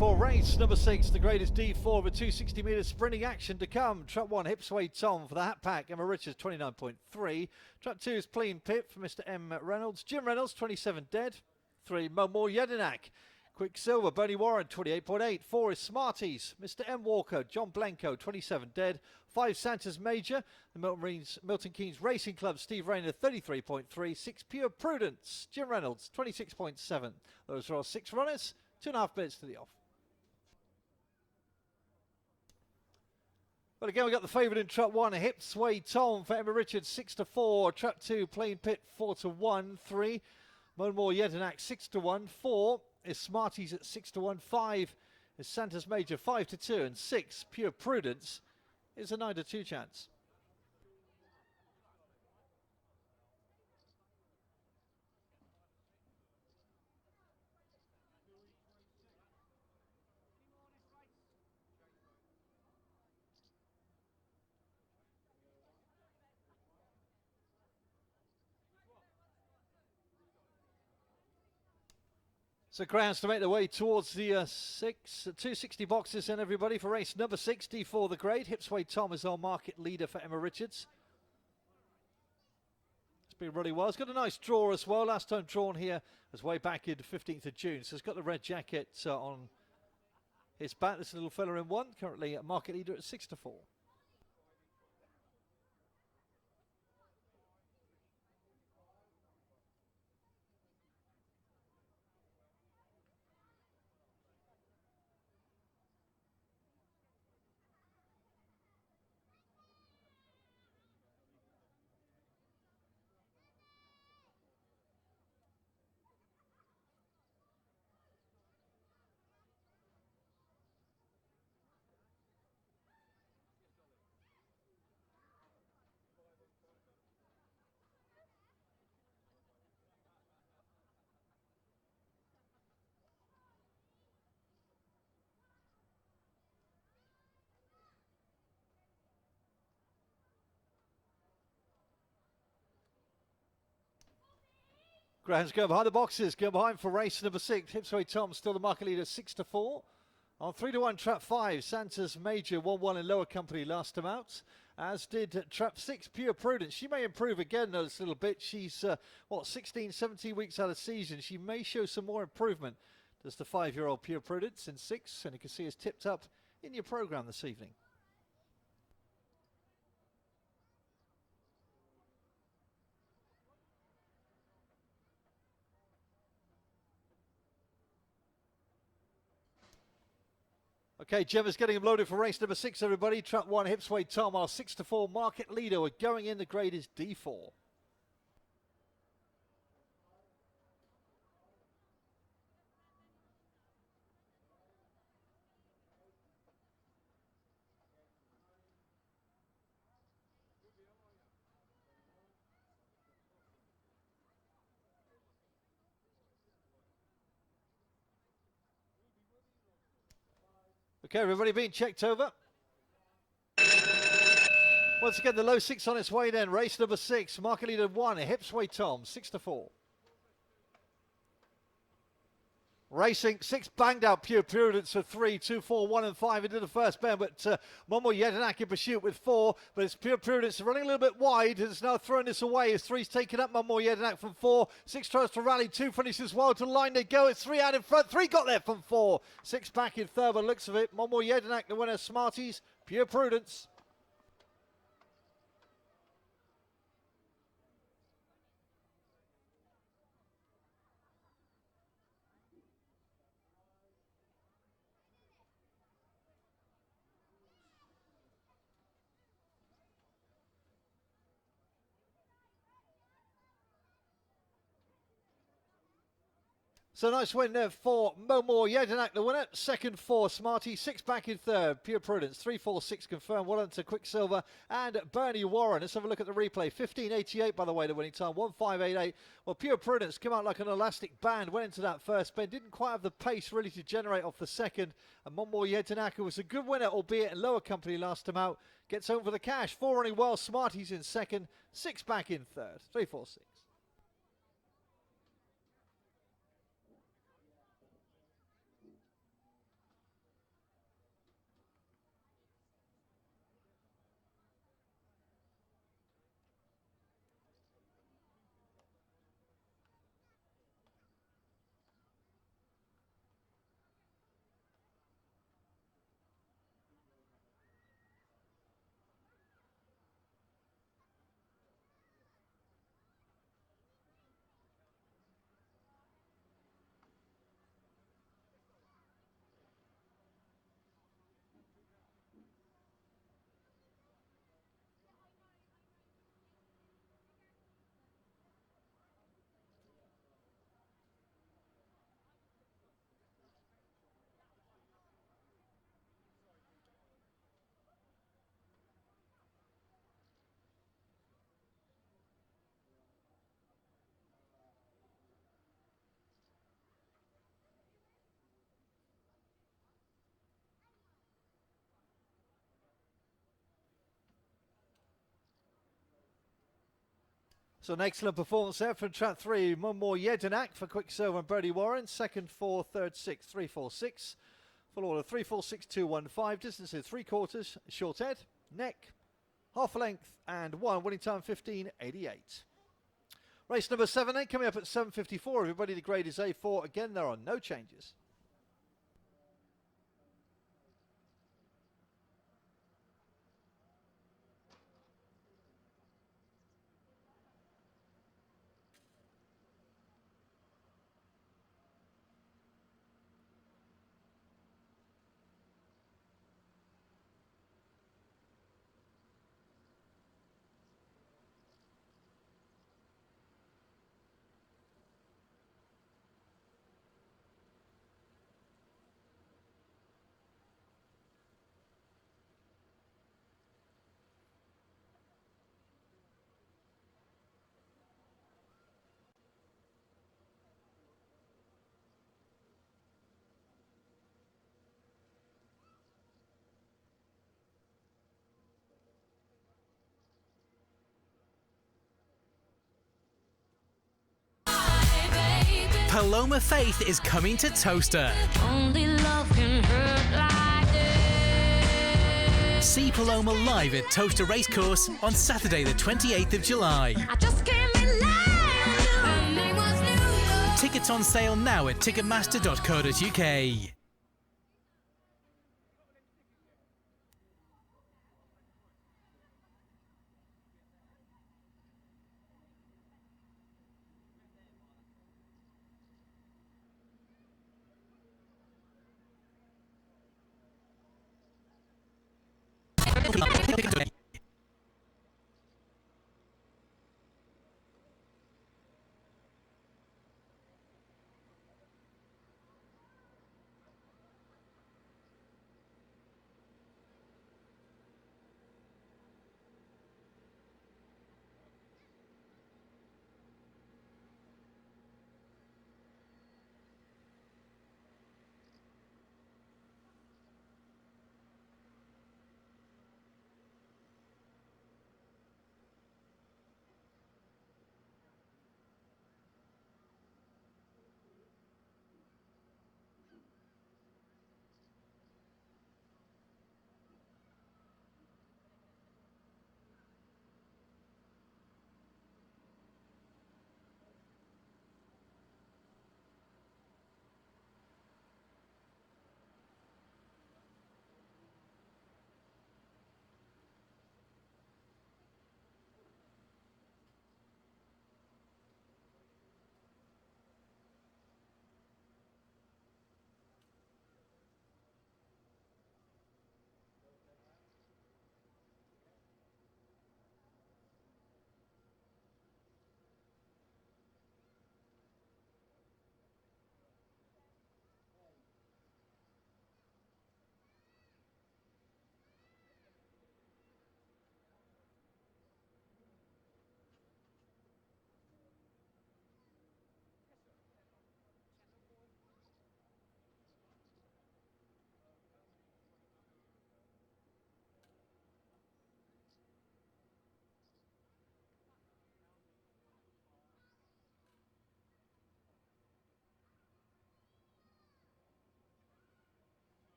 for race number 6. The grade is D4 with 260 metres sprinting action to come. Trap 1, Hipsway Tom for the Hat Pack. Emma Richards, 29.3. Trap 2 is Clean Pip for Mr. M. Reynolds. Jim Reynolds, 27 dead. 3, Momor Jedinak. Quicksilver, Bernie Warren, 28.8. 4 is Smarties. Mr. M. Walker, John Blanco, 27 dead. 5, Santa's Major. The Milton Keynes Racing Club, Steve Rayner, 33.3. 6, Pure Prudence. Jim Reynolds, 26.7. Those are our 6 runners. 2.5 minutes to the off. Well, again, we've got the favourite in Trap 1, Hip Sway Tom for Emma Richards, 6-4. Trap 2, Plain Pit, 4-1. 3, Momor Jedinak, 6-1. 4 is Smarties at 6-1. 5 is Santa's Major, 5-2. And 6, Pure Prudence, is a 9-2 chance. So Greyhounds to make their way towards the 260 boxes then, everybody, for race number 60 for the grade. Hipsway Tom is our market leader for Emma Richards. It's been really well. It's got a nice draw as well. Last time drawn here was way back in the 15th of June. So it's got the red jacket on his back. This little fella in 1, currently a market leader at 6-4. Greyhounds go behind the boxes, go behind for race number 6. Hipsway Tom still the market leader, 6-4. On 3-1, Trap 5, Santa's Major, 1-1 in lower company last time out. As did Trap 6, Pure Prudence. She may improve again this little bit. She's, 16, 17 weeks out of season. She may show some more improvement. Does the 5-year-old Pure Prudence in 6, and you can see is tipped up in your programme this evening. Okay, Gemma's getting him loaded for race number 6, everybody. Trap 1, Hipsway Tom, our 6-4 market leader. We're going in, the grade is D4. Okay, everybody being checked over. Once again, the low 6 on its way then. Race number 6, market leader 1, Hipsway Tom, 6-4. Racing 6, banged out Pure Prudence for 3, 2, 4, 1 and 5 into the first bend, but Momor Jedinak in pursuit with 4, but it's Pure Prudence running a little bit wide, and it's now throwing this away as 3's taken up Momor Jedinak from 4, 6 tries to rally, 2 finishes well to the line they go, it's 3 out in front, 3 got there from 4, 6 back in third by the looks of it. Momor Jedinak the winner, Smarties, Pure Prudence. So nice win there for Momor Jedinak, the winner. Second for Smarty, 6 back in third. Pure Prudence, 3, 4, 6 confirmed. Well done to Quicksilver and Bernie Warren. Let's have a look at the replay. 15.88, by the way, the winning time. 1.588. Well, Pure Prudence came out like an elastic band, went into that first bend. Didn't quite have the pace really to generate off the second. And Momor Jedinak, who was a good winner, albeit in lower company last time out, gets home for the cash. 4 running well. Smarty's in second. 6 back in third. 3, 4, 6. So an excellent performance there from trap 3. One more Yedinak for Quicksilver and Birdie Warren. Second, 4, third, 6, 3, 4, 6. Full order 3, 4, 6, 2, 1, 5. Distance is 3/4. Short head, neck, half a length, and 1. Winning time 15.88. Race number 7 then coming up at 7:54. Everybody, the grade is A4. Again, there are no changes. Paloma Faith is coming to Towcester. Only love can hurt like this. See Paloma live at Towcester Racecourse on Saturday the 28th of July. I just can't rely on you. Her name was New. Tickets on sale now at ticketmaster.co.uk.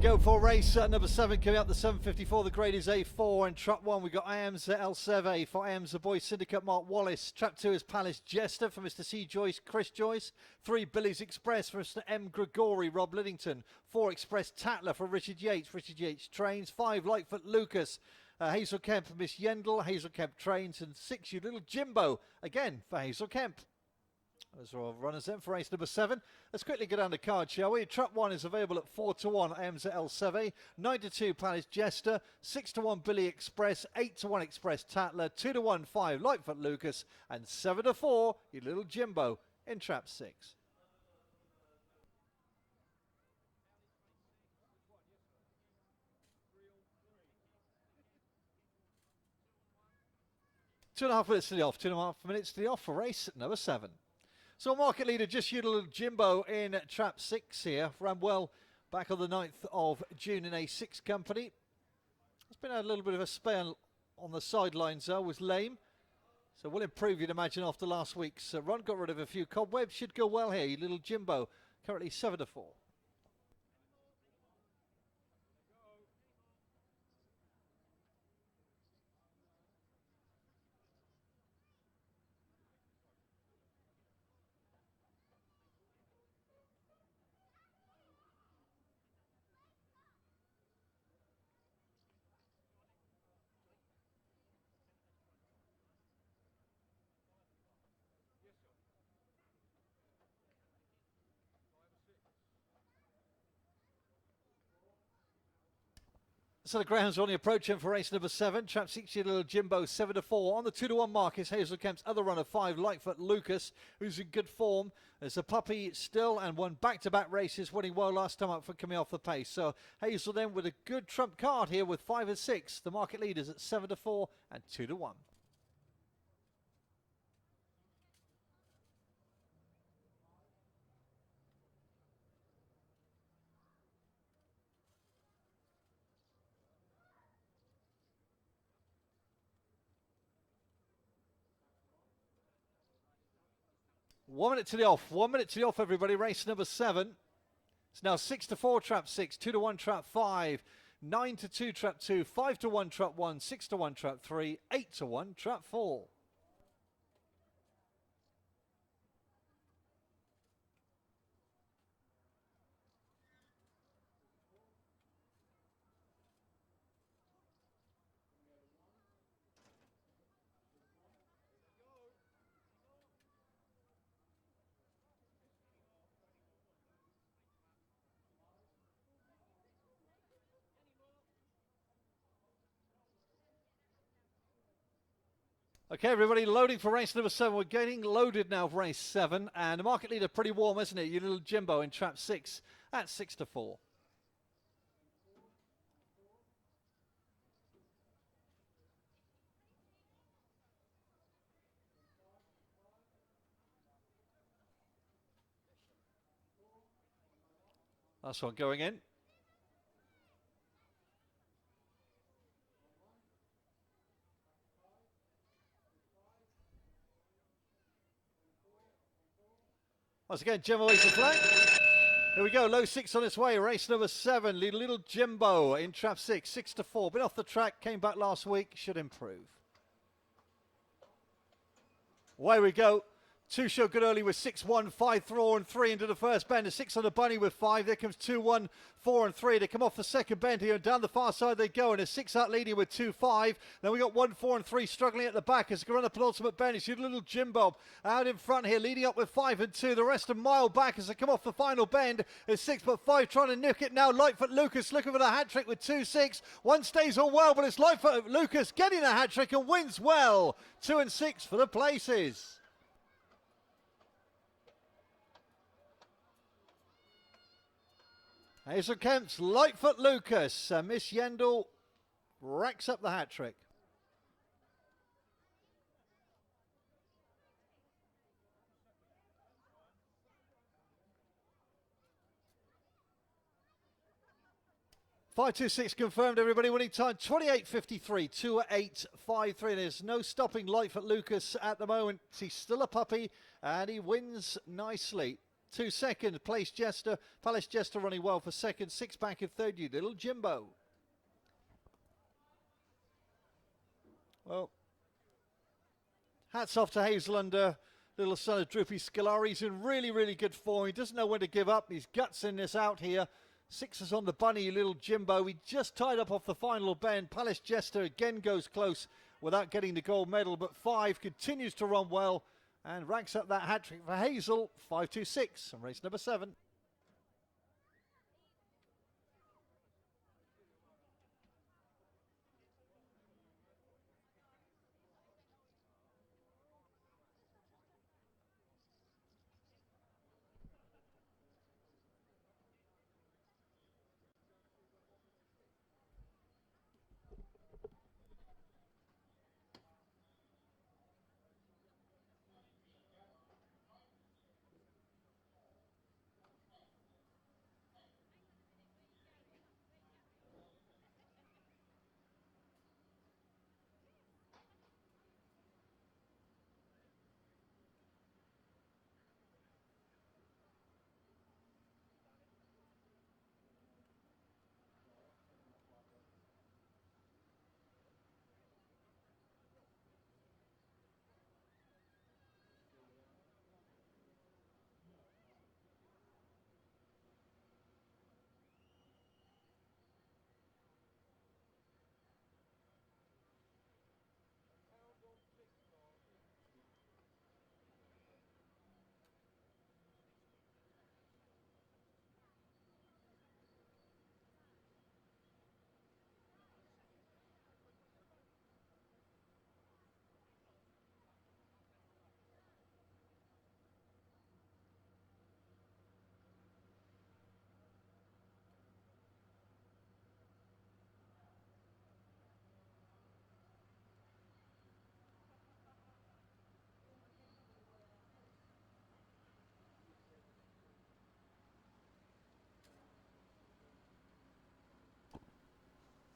go for race number 7 coming up the 7:54. The grade is A4. And trap 1 we've got IAM's El Seve for IAM's The Boy Syndicate Mark Wallace. Trap 2 is Palace Jester for Mr. C. Joyce, Chris Joyce. 3 Billy's Express for Mr. M. Gregory, Rob Liddington. 4 Express Tatler for Richard Yates Trains. 5 Lightfoot Lucas. Hazel Kemp for Miss Yendel, Hazel Kemp Trains. And 6 You Little Jimbo again for Hazel Kemp. Those are all runners then for race number 7. Let's quickly go down the card, shall we? Trap 1 is available at 4-1, IAM's El Seve. 9-2, Palace Jester. 6-1, Billy Express. 8-1, Express Tatler. 2-1, 5, Lightfoot Lucas. And 7-4, You Little Jimbo in trap 6. Two and a half minutes to the off. 2.5 minutes to the off for race number 7. So market leader, just You Little Jimbo in trap 6 here. Ran well back on the 9th of June in A6 company. It's been a little bit of a spell on the sidelines though, was lame. So will improve, you'd imagine, after last week's run. Got rid of a few cobwebs. Should go well here. You Little Jimbo, currently 7-4. So the Greyhounds are on the approach in for race number 7. Trap 6, You Little Jimbo, 7-4. On the 2-1 mark is Hazel Kemp's other runner, 5, Lightfoot Lucas, who's in good form. There's a puppy still and won back-to-back races, winning well last time up for coming off the pace. So Hazel then with a good trump card here with 5 and 6. The market leaders at 7-4 and 2-1. One minute to the off. 1 minute to the off, everybody. Race number 7. It's now 6-4, trap 6, 2-1, trap 5, 9-2, trap 2, 5-1, trap 1, 6-1, trap 3, 8-1, trap 4. Okay, everybody, loading for race number 7. We're getting loaded now for race 7. And the market leader pretty warm, isn't it? You Little Jimbo in trap 6 at 6-4. Last one going in. Once again, Jimbo is the flag. Here we go, low 6 on its way. Race number 7, Little Jimbo in trap 6, 6-4. Been off the track, came back last week, should improve. Away we go. 2 showed good early with 6-1, 5-4 and 3 into the first bend. A 6 on the bunny with 5. There comes 2-1, 4 and 3. They come off the second bend here and down the far side they go. And a 6 out leading with 2-5. Then we got 1, 4 and 3 struggling at the back as they run the penultimate bend. It's Your Little Jimbo out in front here, leading up with 5 and 2. The rest a mile back as they come off the final bend. It's 6 but 5 trying to nick it now. Lightfoot Lucas looking for the hat trick with 2-6. 1 stays on well, but it's Lightfoot Lucas getting a hat trick and wins well. 2 and 6 for the places. Hazel Kemp's Lightfoot Lucas. Miss Yendel racks up the hat trick. $5.26 confirmed, everybody. Winning time 28.53, 2:08.53. There's no stopping Lightfoot Lucas at the moment. He's still a puppy and he wins nicely. to second. Palace Jester running well for second. 6 back in third, you little Jimbo. Well, hats off to Hazel under little son of Droopy Scolari. He's in really, really good form. He doesn't know when to give up. He's gutsing this out here. 6 is on the bunny, you little Jimbo. He just tied up off the final bend. Palace Jester again goes close without getting the gold medal, but 5 continues to run well and ranks up that hat-trick for Hazel. 5-2-6 on race number 7.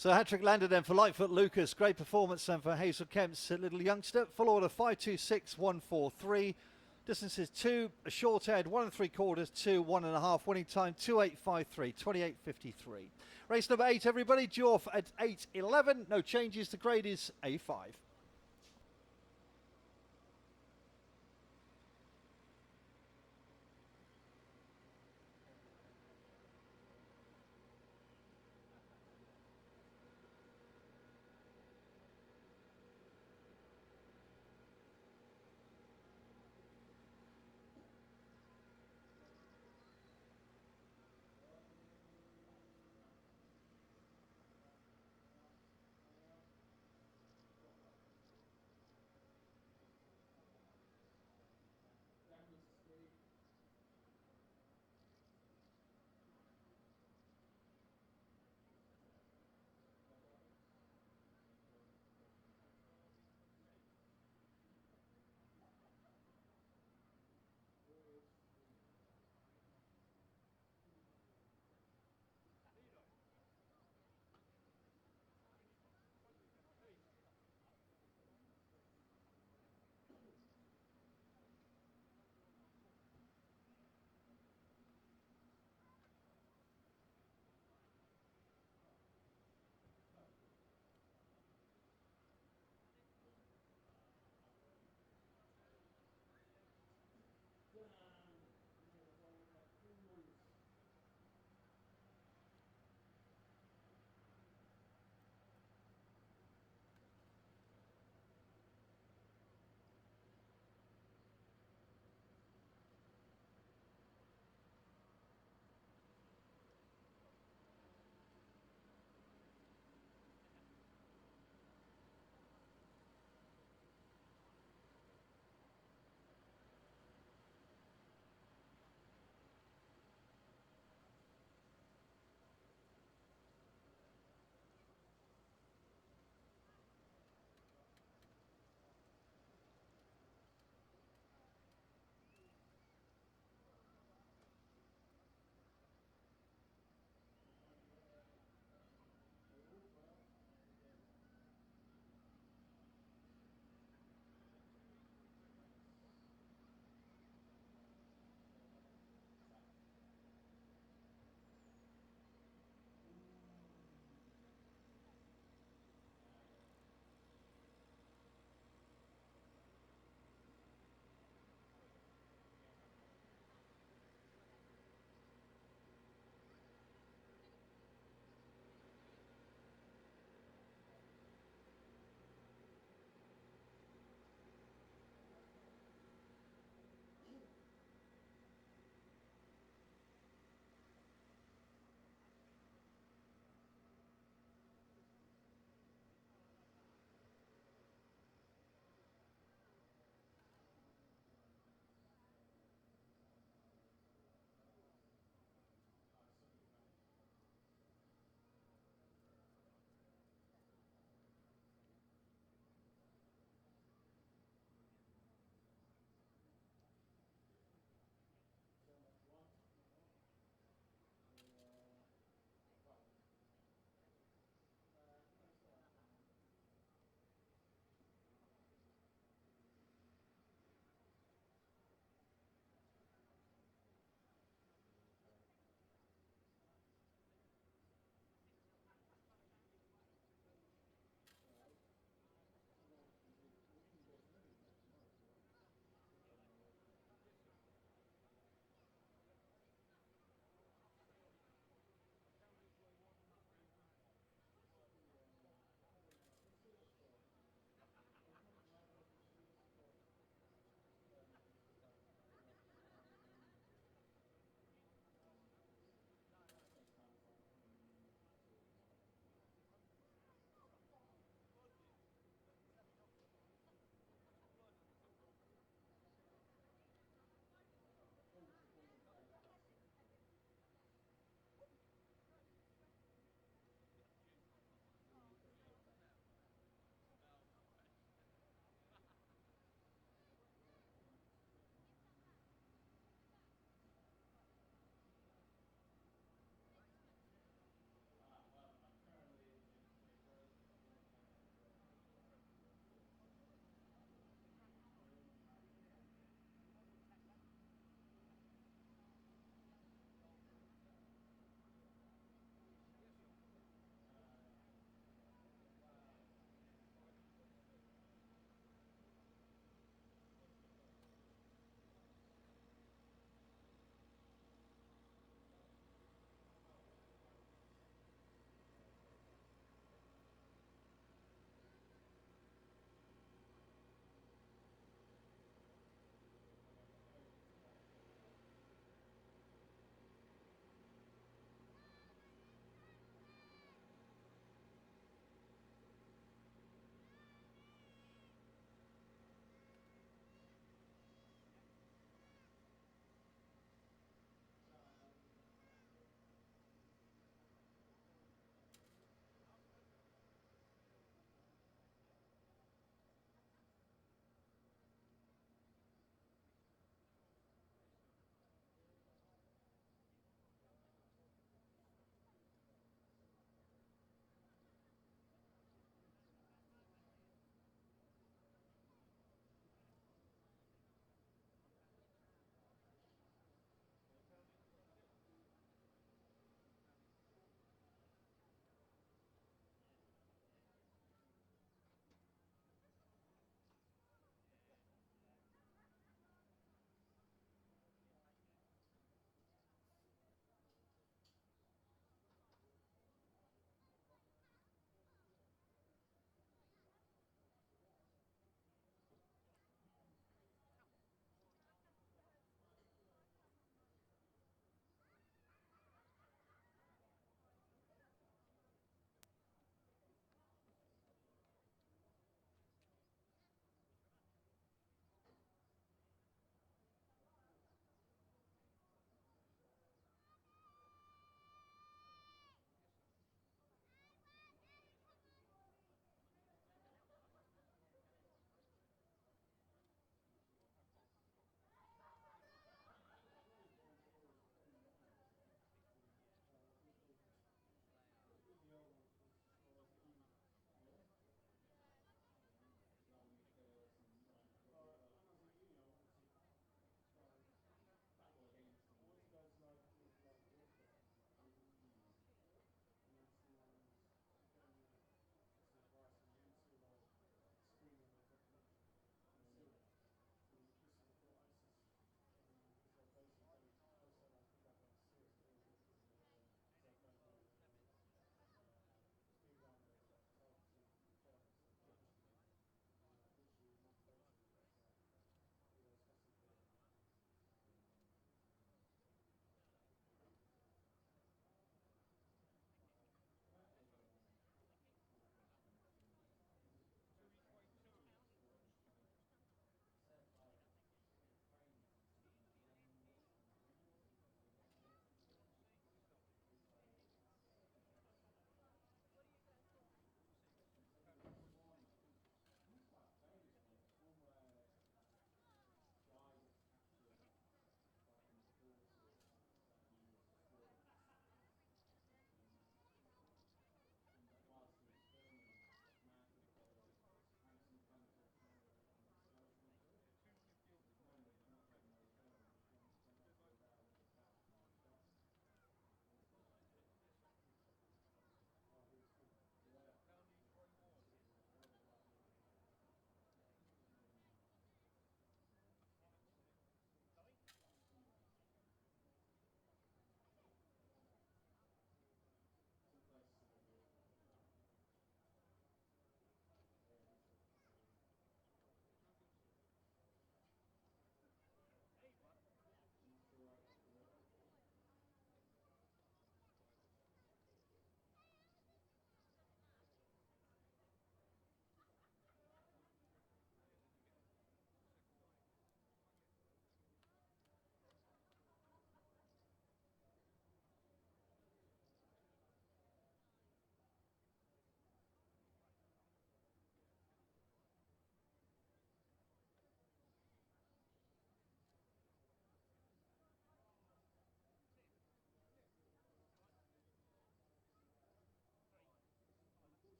So hat-trick landed then for Lightfoot Lucas. Great performance then for Hazel Kemp's little youngster. Full order 5-2-6-1-4-3. Distances 2, a short head, 1 3/4, 2, 1.5. Winning time 2:8.53, 28.53. Race number 8, everybody. Due off at 8:11. No changes. The grade is A5.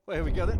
Well, here we go then.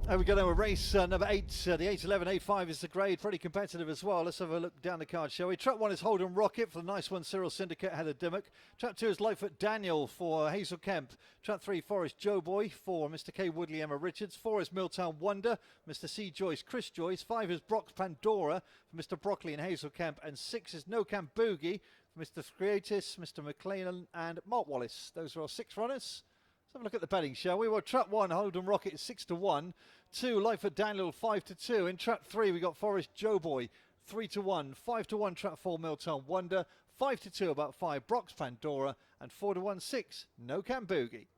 There we go then with race number 8, the 811 A5 is the grade, pretty competitive as well. Let's have a look down the card, shall we? Trap 1 is Holden Rocket for the nice one, Cyril Syndicate, Heather Dimmock. Trap 2 is Lightfoot Daniel for Hazel Kemp. Trap 3, Forest Joe Boy for Mr. K. Woodley, Emma Richards. 4 is Milltown Wonder, Mr. C. Joyce, Chris Joyce. 5 is Brock's Pandora for Mr. Broccoli and Hazel Kemp. And 6 is No Camp Boogie for Mr. Creatis, Mr. McLean and Mark Wallace. Those are our 6 runners. Let's have a look at the betting, shall we? Well, Trap 1, Holden Rocket is 6-1. 2, Lightfoot Daniel, 5-2. In Trap 3, we got Forest Joe Boy, 3-1. 5-1, Trap 4, Milltown Wonder. 5-2, about 5, Brock's Pandora. And 4-1, 6, No Can Boogie.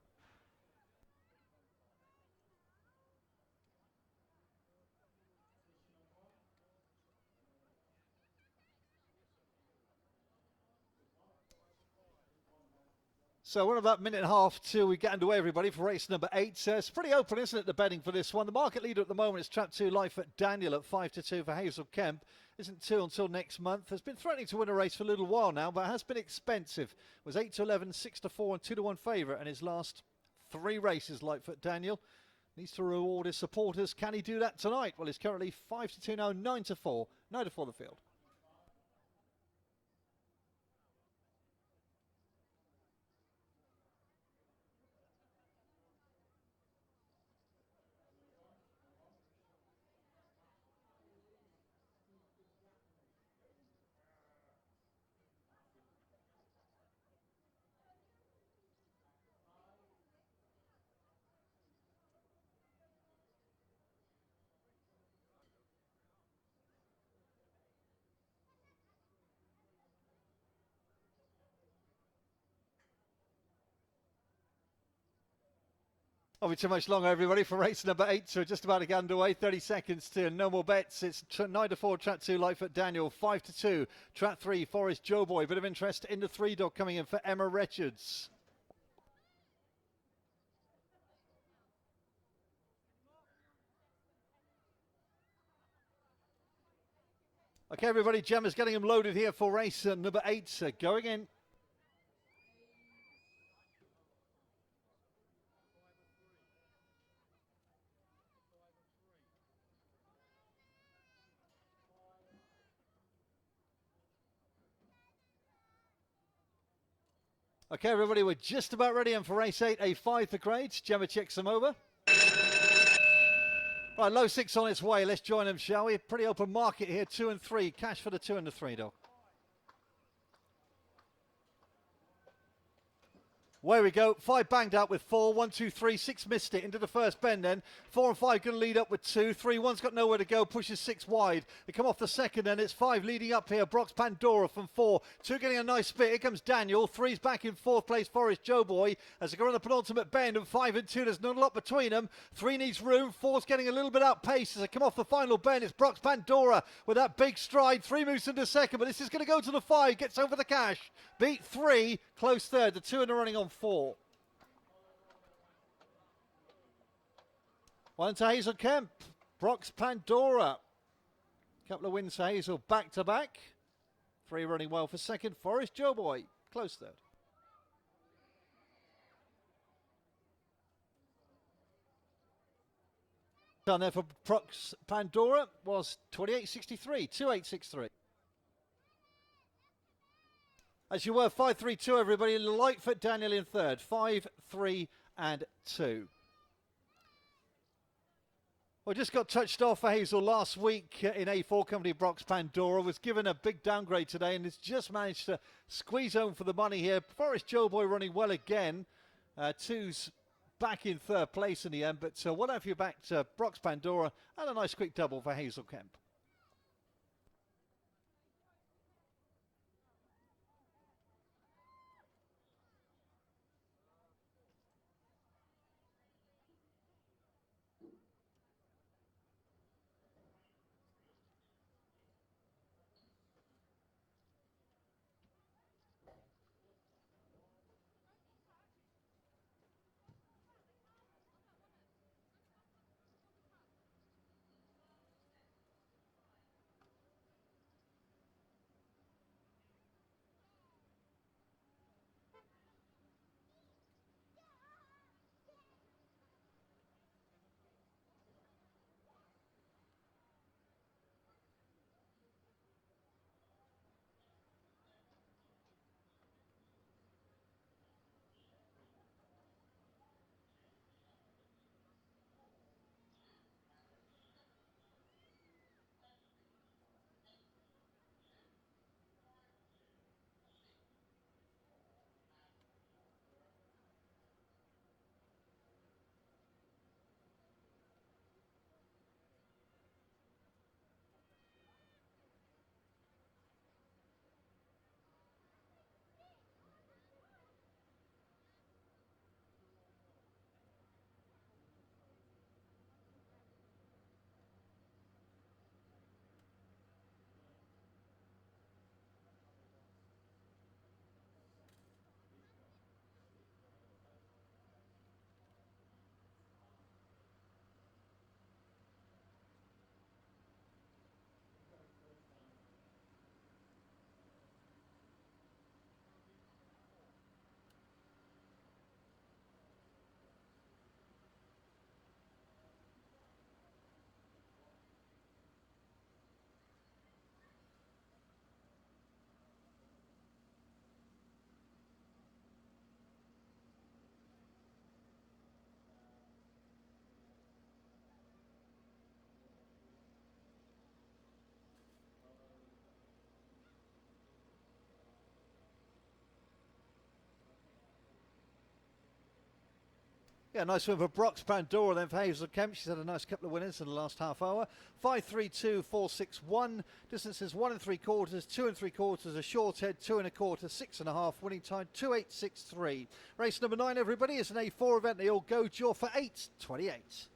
So we're about a minute and a half till we get underway, everybody, for race number 8. It's pretty open, isn't it, the betting for this one? The market leader at the moment is Trap 2, Lightfoot Daniel at 5-2 for Hazel Kemp. Isn't 2 until next month. Has been threatening to win a race for a little while now, but has been expensive. Was 8-11, 6-4 and 2-1 favourite in his last 3 races, Lightfoot Daniel. Needs to reward his supporters. Can he do that tonight? Well, he's currently 5-2 now, 9-4. 9-4 the field. Won't be too much longer, everybody, for race number 8. So just about to get underway. 30 seconds to no more bets. It's 9-4, Trap 2, Lightfoot Daniel. 5-2, Trap 3, Forest Joe Boy. Bit of interest in the 3 dog coming in for Emma Richards. Okay, everybody, Gemma's getting them loaded here for race number 8. So going in. Okay, everybody, we're just about ready in for race 8, A5 the grades. Gemma checks them over. Right, low 6 on its way. Let's join them, shall we? Pretty open market here, 2 and 3. Cash for the 2 and the 3 dog. Where we go, 5 banged out with 4, 1, 2, 3, 6 missed it into the first bend then. 4 and 5 going to lead up with 2, 3, 1's got nowhere to go, pushes 6 wide. They come off the second then, it's 5 leading up here. Brock's Pandora from 4, 2 getting a nice split. Here comes Daniel, 3's back in 4th place, Forest Joe Boy. As they go on the penultimate bend, and 5 and 2, there's not a lot between them. 3 needs room, 4's getting a little bit outpaced as they come off the final bend. It's Brock's Pandora with that big stride. 3 moves into second, but this is going to go to the 5, gets over the cash. Beat 3, close third, the 2 and the running on 4. 1 to Hazel Kemp, Brock's Pandora. Couple of wins for Hazel back to back. 3 running well for second, Forest Joe Boy, close third. Down there for Brock's Pandora was 28.63, 28.63. As you were, 5-3-2, everybody. Lightfoot Daniel in third, 5, 3 and 2. Well, just got touched off for Hazel last week in A4 company. Brock's Pandora was given a big downgrade today and has just managed to squeeze home for the money here. Forest Joe Boy running well again. 2's back in third place in the end, but well out for you back to Brock's Pandora and a nice quick double for Hazel Kemp. Yeah, nice win for Brox Pandora, then for Hazel Kemp. She's had a nice couple of winners in the last half hour. 5.32, 4.61. Distances 1 3/4, 2 3/4, a short head, 2 1/4, 6.5. Winning time 2.863. Race number 9, everybody, is an A4 event. They all go draw for 8.28.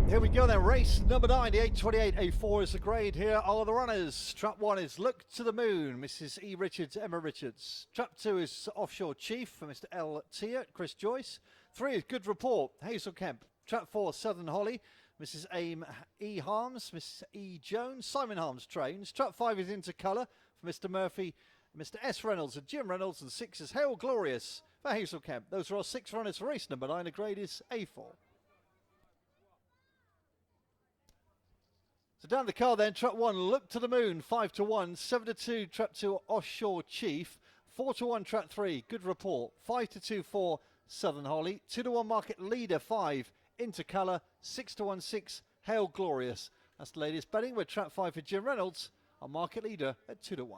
Here we go then, race number 9, the 828 A4 is the grade. Here are the runners. Trap 1 is Look to the Moon, Mrs. E. Richards, Emma Richards. Trap 2 is Offshore Chief for Mr. L. Tia, Chris Joyce. 3 is Good Report, Hazel Kemp. Trap 4, Southern Holly, Mrs. Aim E. Harms, Mrs. E. Jones, Simon Harms trains. Trap 5 is Into Colour for Mr. Murphy, Mr. S. Reynolds and Jim Reynolds. And 6 is Hail Glorious for Hazel Kemp. Those are our 6 runners for race number 9. The grade is A4. So down the car then, Trap 1, Look to the Moon, 5-1, 7-2, Trap 2, Offshore Chief, 4-1, Trap 3, Good Report, 5-2, 4, Southern Holly, 2-1, Market Leader, 5, Into Colour, 6-1, 6, Hail Glorious. That's the latest betting with Trap 5 for Jim Reynolds, our Market Leader at 2-1.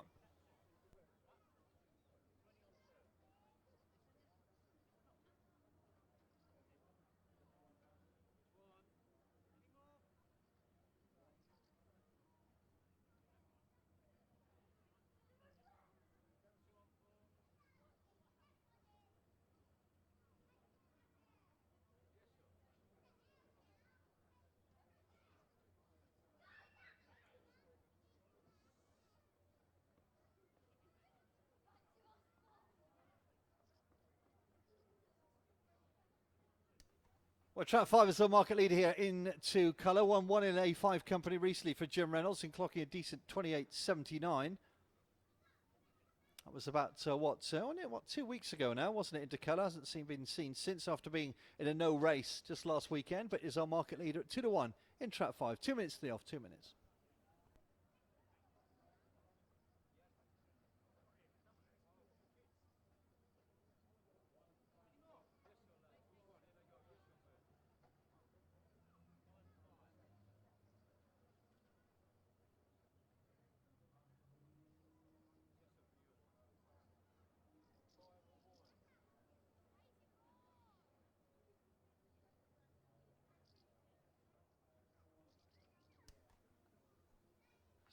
Well, Trap 5 is the market leader here Into Colour. 1-1 in A5 company recently for Jim Reynolds and clocking a decent 28.79. That was about, 2 weeks ago now, wasn't it? Into Colour hasn't been seen since after being in a no race just last weekend, but is our market leader at 2-1 in Trap 5. 2 minutes to the off, 2 minutes.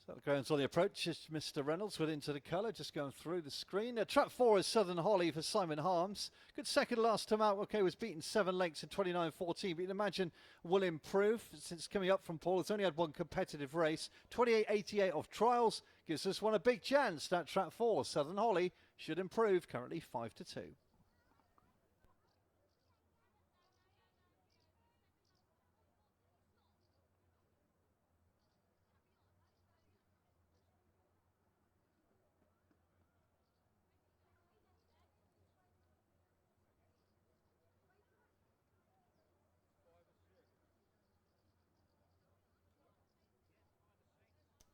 So the ground's on the approach. Just Mr. Reynolds with Into the Colour, just going through the screen. Trap 4 is Southern Holly for Simon Harms. Good second last time out. Okay, was beaten 7 lengths in 29.14, but you'd imagine will improve since coming up from Paul. It's only had one competitive race. 28.88 off trials gives this one a big chance. That Trap 4, Southern Holly, should improve. Currently 5-2.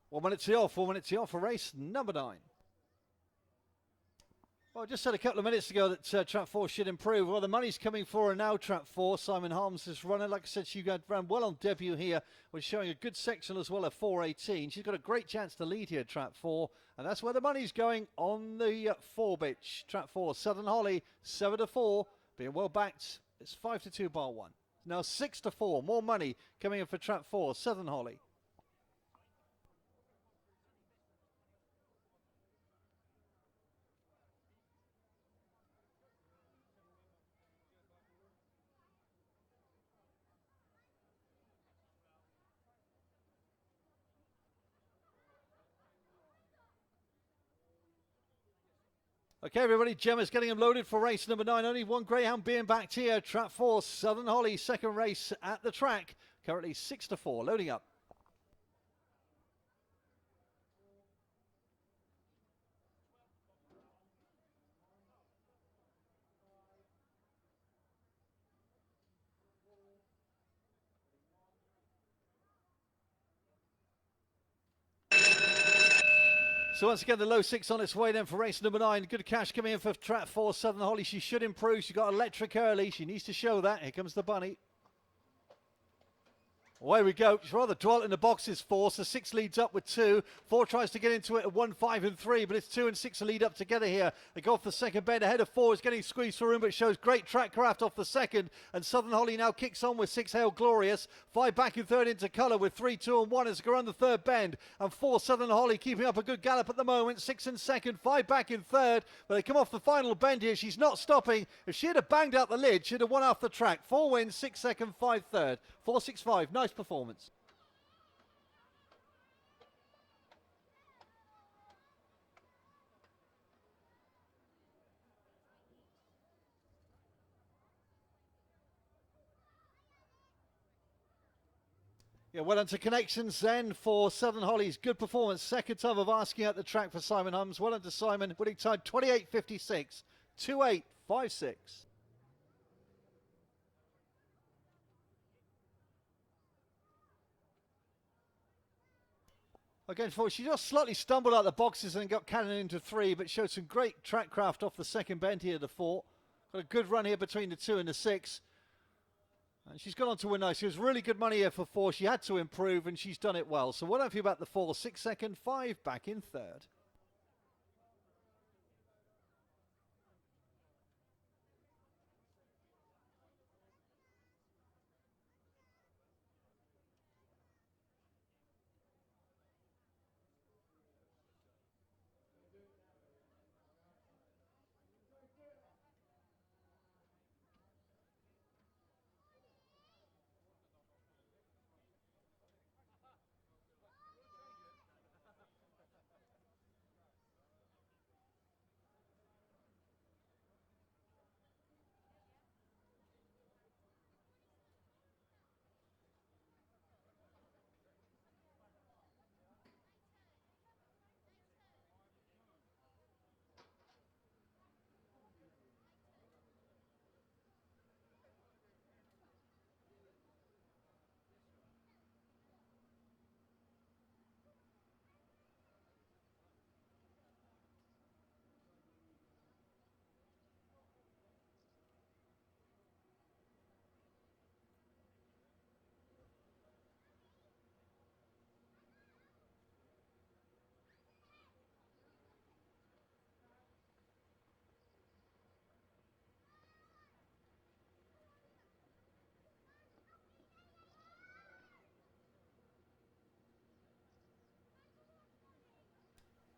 One minute to off for race number 9. Well, I just said a couple of minutes ago that Trap 4 should improve. Well, the money's coming for her now, Trap 4. Simon Harms is running. Like I said, she ran well on debut here. Was showing a good section as well at 4.18. She's got a great chance to lead here, Trap 4. And that's where the money's going on the 4-bitch. Trap 4, Southern Holly, 7-4. Being well backed. It's 5-2 bar 1. Now 6-4. More money coming in for Trap 4, Southern Holly. Okay, everybody, Gemma's getting them loaded for race number 9. Only one Greyhound being backed here. Trap 4, Southern Holly, second race at the track. Currently 6-4, loading up. So once again, the low 6 on its way then for race number 9. Good cash coming in for Trap 4, Southern Holly. She should improve. She got electric early. She needs to show that. Here comes the bunny. Away we go. She's rather dwelt in the boxes, 4. So 6 leads up with 2. 4 tries to get into it at 1, 5 and 3. But it's 2 and 6 to lead up together here. They go off the second bend. Ahead of 4 is getting squeezed for room, but shows great track craft off the second. And Southern Holly now kicks on with 6 Hail Glorious. 5 back in third Into Colour with 3, 2 and 1 as they go around the third bend. And 4 Southern Holly keeping up a good gallop at the moment. 6 in second. 5 back in third. But they come off the final bend here. She's not stopping. If she had banged out the lid, she'd have won off the track. 4 wins, 6 second, 5 third. 4-6-5. Nice first performance. Yeah, well done to Connections then for Southern Hollies. Good performance. Second time of asking out the track for Simon Hums. Well done to Simon. Winning time 28.56. 2.856. Again, she just slightly stumbled out the boxes and got cannon into 3, but showed some great track craft off the second bend here to 4. Got a good run here between the 2 and the 6. And she's gone on to win now. She was really good money here for 4. She had to improve, and she's done it well. So well done for you about the 4. 6 second, 5 back in third.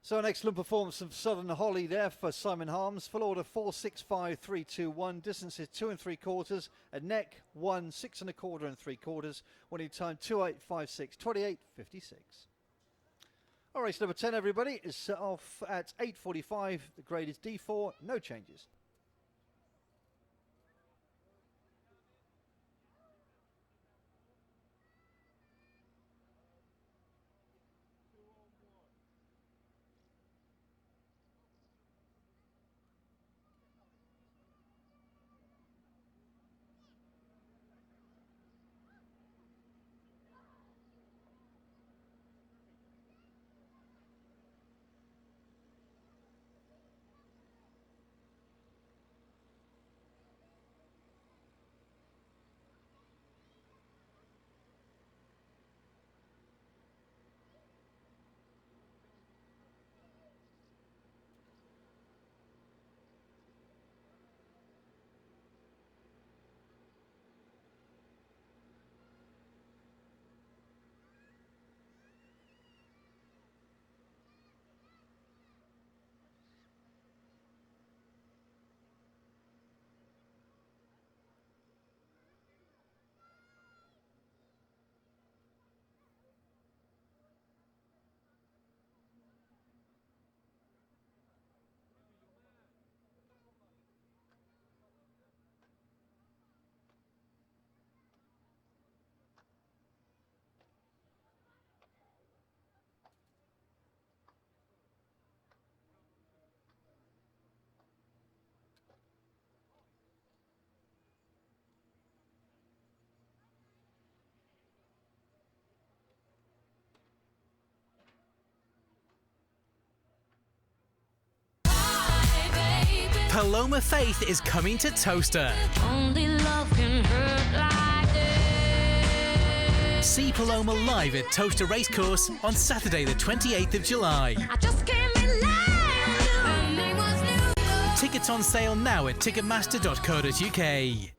So an excellent performance of Southern Holly there for Simon Harms. Full order 4.65.321. Distances 2 3/4. A neck 1 6 1/4 3/4. Winning time 2.856. 28.56. All race number 10, everybody, is set off at 8.45. The grade is D4. No changes. Paloma Faith is coming to Towcester. Only love can hurt like this. See Paloma live at Towcester Racecourse on Saturday the 28th of July. I just can't rely on you. Her name was new. Tickets on sale now at ticketmaster.co.uk.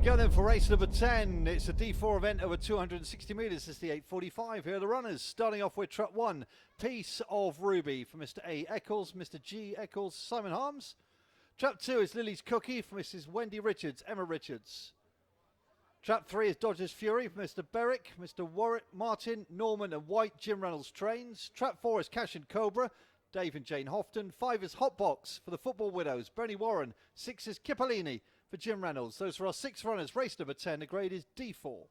go then for race number 10. It's a D4 event over 260 metres. It's the 8:45. Here are the runners. Starting off with Trap 1, Piece of Ruby for Mr. A. Eccles, Mr. G. Eccles, Simon Harms. Trap 2 is Lily's Cookie for Mrs. Wendy Richards, Emma Richards. Trap 3 is Dodger's Fury for Mr. Berwick, Mr. Warwick, Martin, Norman and White, Jim Reynolds Trains. Trap 4 is Cash and Cobra, Dave and Jane Houghton. 5 is Hotbox for the Football Widows, Bernie Warren. 6 is Cipollini for Jim Reynolds. Those are our 6 runners. Race number 10, the grade is D4.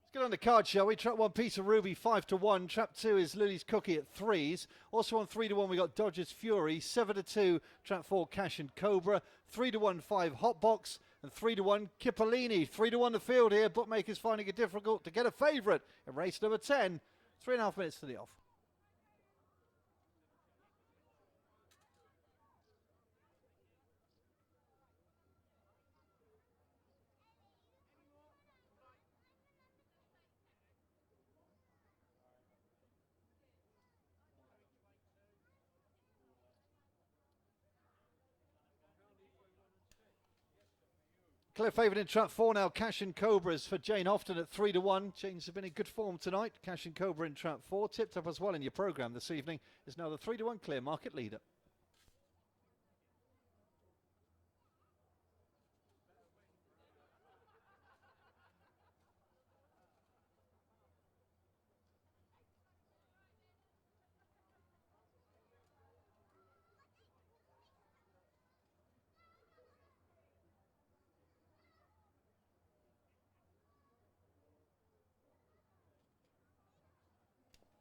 Let's get on the card, shall we? Trap 1, Piece of Ruby, 5-1. Trap 2 is Lily's Cookie at 3s. Also on 3-1, we got Dodger's Fury. 7-2, Trap 4, Cash and Cobra. 3-1, 5, Hotbox. And 3-1, Cipollini. 3-1 the field here. Bookmakers finding it difficult to get a favourite in race number 10. 3.5 minutes to the off. Clear favourite in Trap 4 now, Cash and Cobras for Jane Houghton at 3-1. Jane's have been in good form tonight. Cash and Cobra in Trap 4. Tipped up as well in your programme this evening. Is now the 3-1 clear market leader.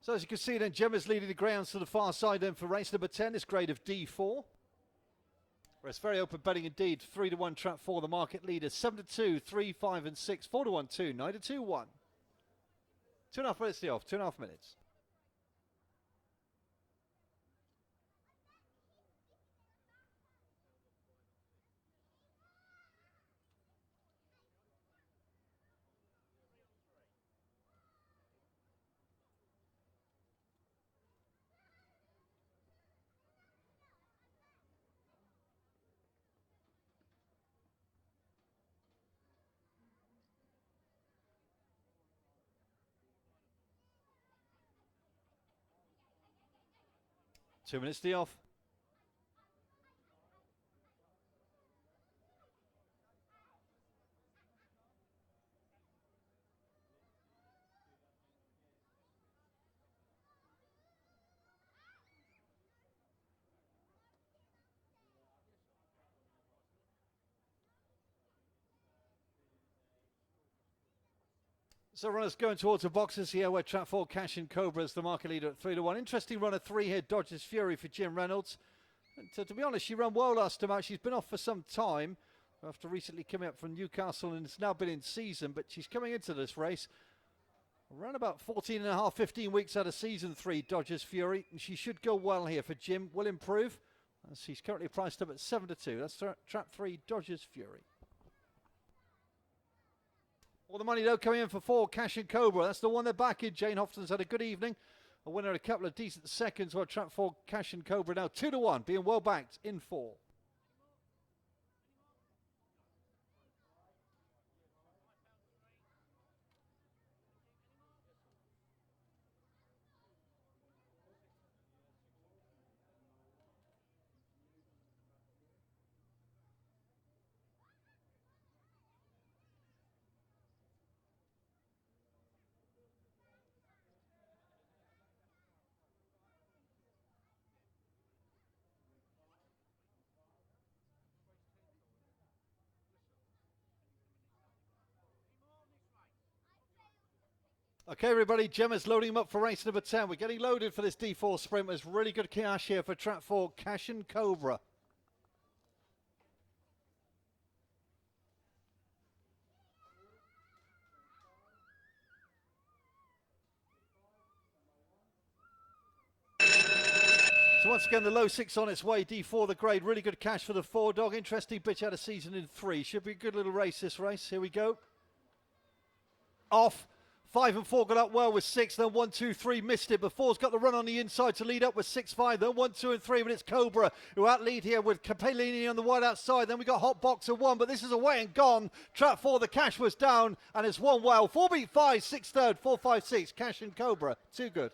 So as you can see then, Gemma's leading the Greyhounds to the far side then for race number 10, this grade of D4. Where it's very open betting indeed. 3-1 Trap 4, the market leader. 7-2, 3, 5 and 6. 4-1, 2, 9-2, 1. 2.5 minutes to the off, 2.5 minutes. Two minutes to the off. So runners going towards the boxes here where Trap 4 Cash and Cobra is the market leader at 3-1. Interesting runner 3 here, Dodger's Fury for Jim Reynolds. And to be honest, she ran well last time out. She's been off for some time after recently coming up from Newcastle and it's now been in season, but she's coming into this race around about 14 and a half, 15 weeks out of season 3, Dodger's Fury. And she should go well here for Jim, will improve. As she's currently priced up at 7-2. That's Trap 3, Dodger's Fury. All the money though coming in for 4, Cash and Cobra. That's the one they're backing. Jane Houghton's had a good evening. A winner, a couple of decent seconds. While Trap 4, Cash and Cobra now 2-1, being well backed in 4. Okay, everybody, Gemma's loading them up for race number 10. We're getting loaded for this D4 sprint. There's really good cash here for Trap 4, Cash and Cobra. So once again, the low 6 on its way. D4 the grade. Really good cash for the 4 dog. Interesting bitch out of season in 3. Should be a good little race, this race. Here we go. Off. 5 and 4 got up well with 6, then 1, 2, 3 missed it, but 4's got the run on the inside to lead up with 6, 5, then 1, 2 and 3, but it's Cobra who out lead here with Capellini on the wide outside. Then we got Hot Boxer 1, but this is away and gone. Trap 4, the Cash was down, and it's 1 well. 4 beat 5, 6 third, 4, 5, 6. Cash and Cobra, too good.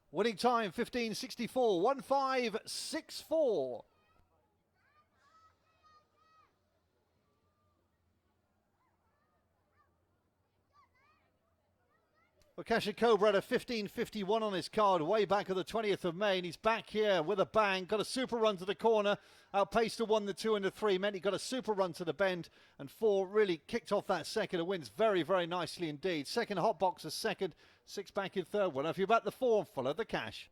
Winning time 15.64, 1.5.64. Well, Cash and Cobra had a 15.51 on his card way back on the 20th of May, and he's back here with a bang. Got a super run to the corner, outpaced the 1, the 2 and the 3, meant he got a super run to the bend, and 4 really kicked off that second and wins very, very nicely indeed. Second Hot Boxer, second, 6 back in third one. If you're about the 4 and follow the Cash.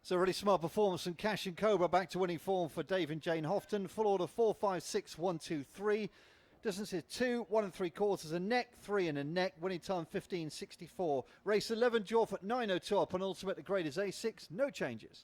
It's a really smart performance from Cash and Cobra, back to winning form for Dave and Jane Houghton. Full order 4, 5, 6, 1, 2, 3. Distance is 2, 1 3/4, a neck, 3 and a neck. Winning time 15.64. Race 11, draw for 9.02 up, and ultimate the grade is A6, no changes.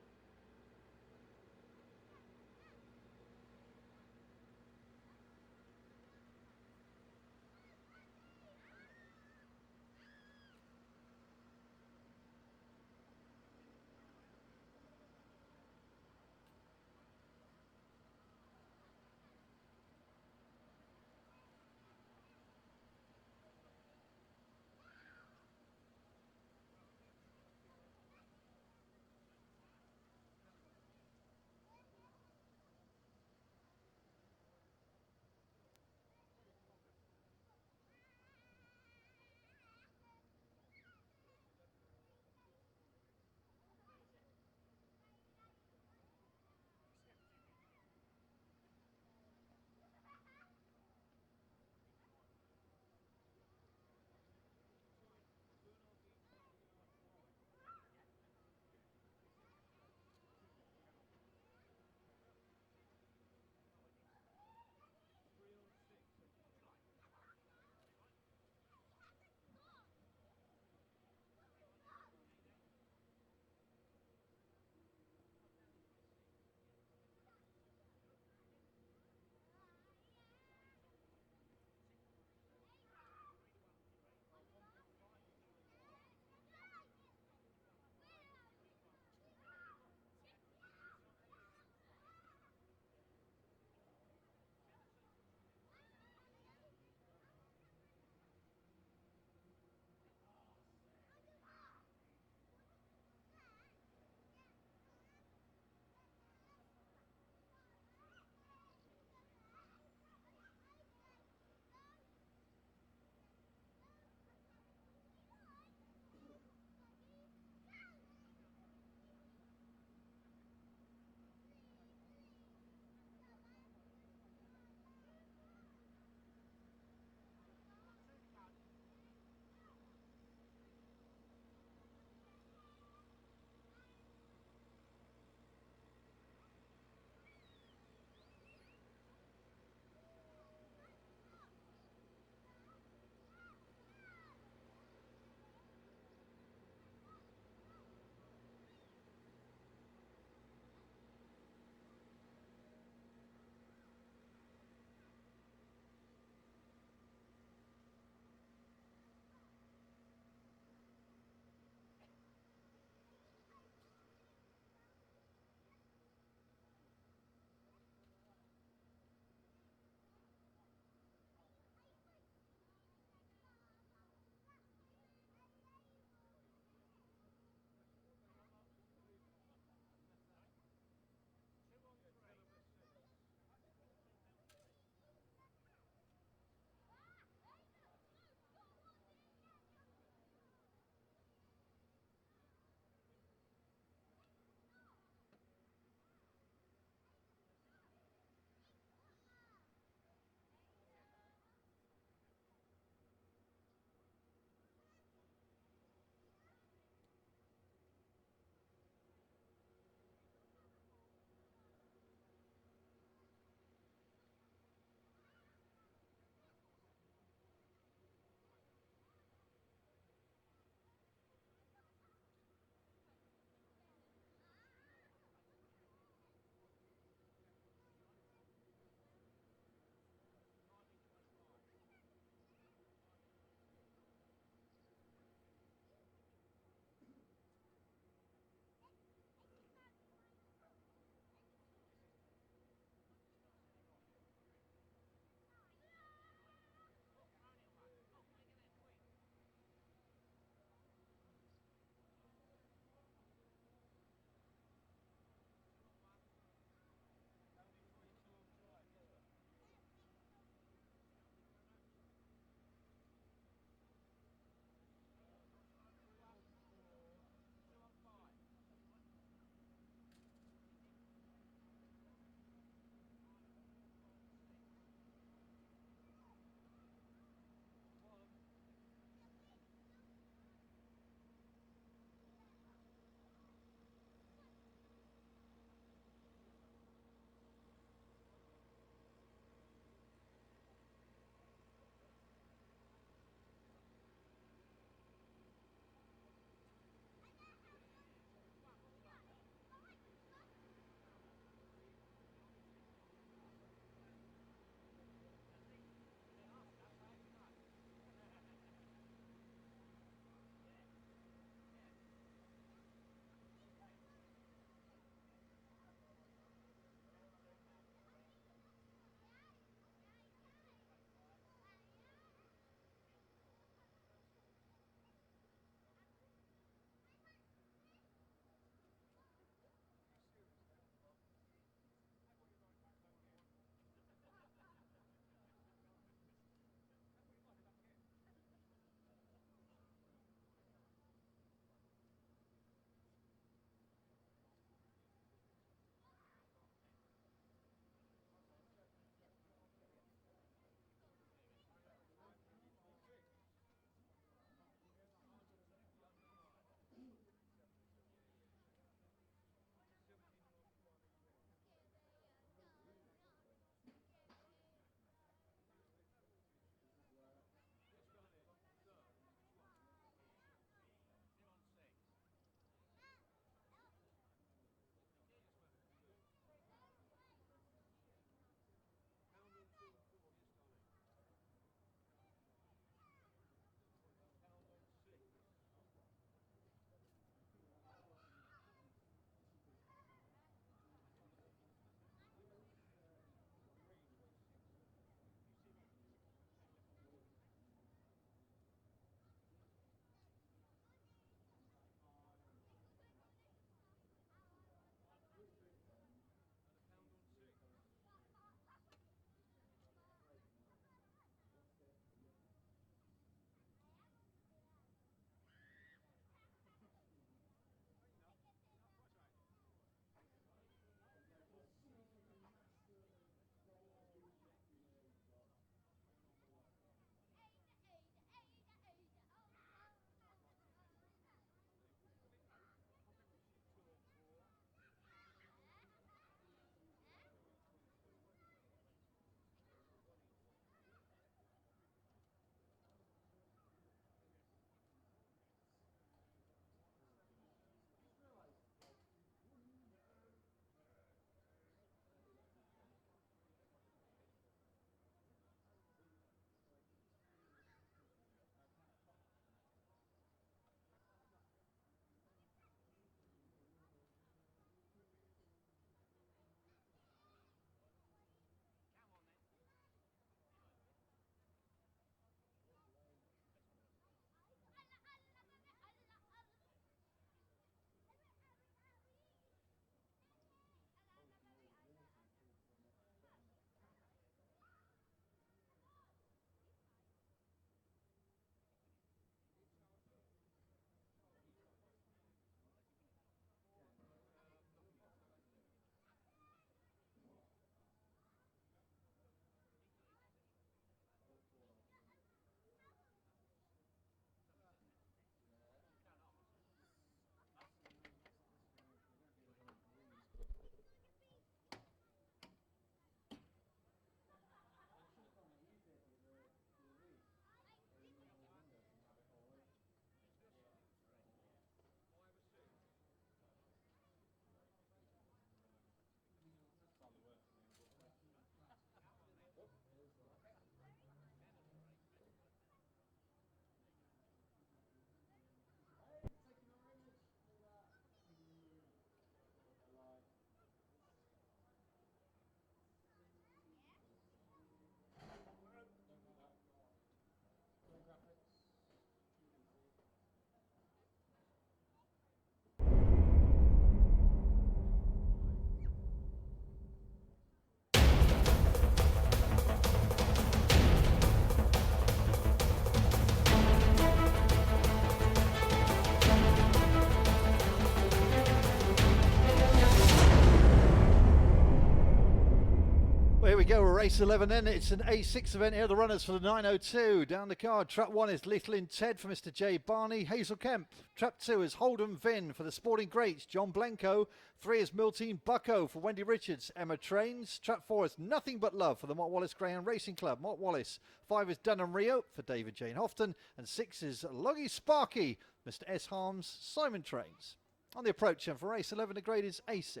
race 11 then. It's an A6 event here. The runners for the 902. Down the card, trap 1 is Little in Ted for Mr. J. Barney. Hazel Kemp. Trap 2 is Holden Vin for the Sporting Greats, John Blenko. 3 is Miltine Bucko for Wendy Richards, Emma Trains. Trap 4 is Nothing But Love for the Mott Wallace Greyhound Racing Club, Mott Wallace. 5 is Dunham Rio for David Jane Houghton. And 6 is Loggy Sparky, Mr. S. Harms, Simon Trains. On the approach, and for race 11, the grade is A6.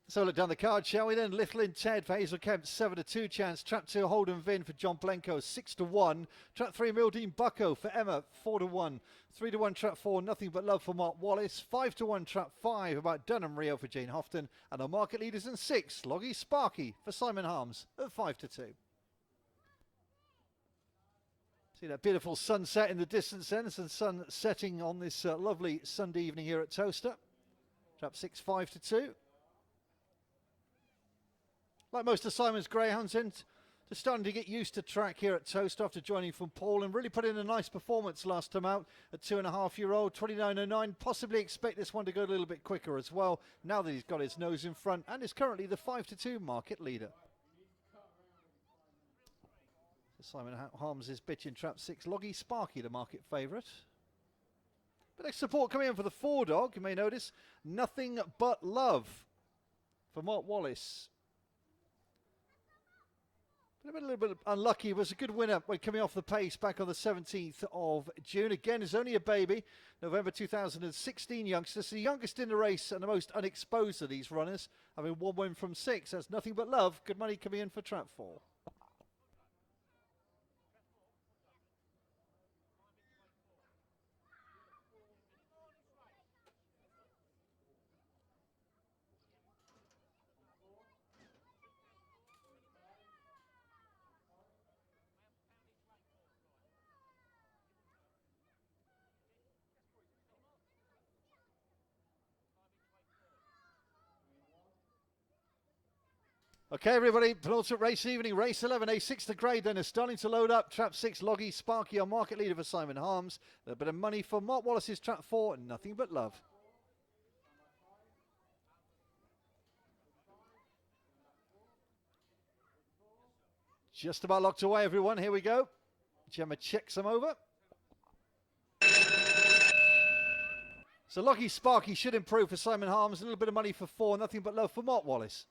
So look down the card, shall we then? Little in Ted for Hazel Kemp, 7-2 chance. Trap 2, Holden Vin for John Blenko, 6-1. Trap 3, Mildine Bucko for Emma, 4-1. 3-1, Trap 4, Nothing But Love for Mark Wallace. 5-1, Trap 5, about Dunham Rio for Jane Houghton. And our market leaders in 6, Loggy Sparky for Simon Harms at 5-2. See that beautiful sunset in the distance then, and sun setting on this lovely Sunday evening here at Towcester. Trap 6, 5-2. Like most of Simon's greyhounds, just starting to get used to track here at Towcester after joining from Paul, and really put in a nice performance last time out at 2.5-year-old, 29.09. Possibly expect this one to go a little bit quicker as well, now that he's got his nose in front and is currently the 5-2 market leader. So Simon Harms is bitching trap 6, Loggy Sparky, the market favourite. But next support coming in for the 4 dog, you may notice, Nothing But Love for Mark Wallace. A little bit unlucky. It was a good winner when coming off the pace back on the 17th of June. Again, is only a baby. November 2016 youngsters. The youngest in the race and the most unexposed of these runners. Having 1 win from 6. That's Nothing But Love. Good money coming in for trap 4. Okay, everybody, penultimate race evening, race 11, A6 the grade then is starting to load up. Trap 6, Loggy Sparky, our market leader for Simon Harms. A little bit of money for Mark Wallace's trap 4, Nothing But Love. Just about locked away, everyone. Here we go. Gemma checks them over. So Loggy Sparky should improve for Simon Harms. A little bit of money for 4, Nothing But Love for Mark Wallace.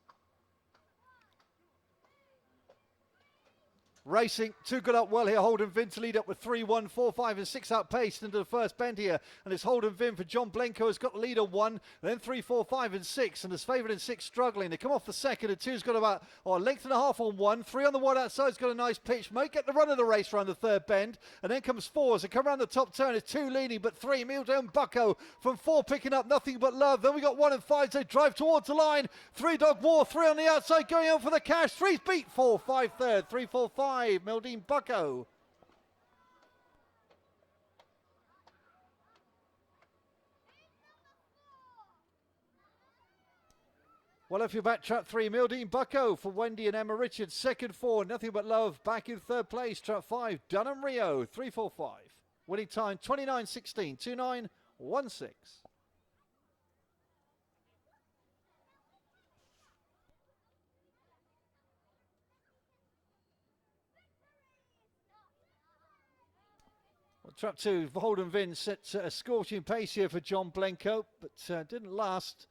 Racing, 2 good up well here. Holden Vin to lead up with 3-1, 4, 5 and 6 outpaced into the first bend here. And it's Holden Vin for John Blenko has got the lead on 1, then 3, 4, 5 and 6. And there's favoured in 6 struggling. They come off the second and 2's got about a length and a half on 1. 3 on the wide outside's got a nice pitch. Might get the run of the race around the third bend. And then comes 4 as they come around the top turn. It's 2 leading, but 3. Mildine Bucko from 4 picking up Nothing But Love. Then we got 1 and 5 as they drive towards the line. 3 dog war, 3 on the outside going on for the cash. 3's beat 4, 5 third, 3, 4, 5. Mildine Bucko. Well, if you're back, trap 3, Mildine Bucko for Wendy and Emma Richards. Second 4, Nothing But Love. Back in third place, trap 5, Dunham Rio, 3, 4, 5. Winning time 29.16, 29.16. Trap 2, Holden Vin sets a scorching pace here for John Blenko, but didn't last.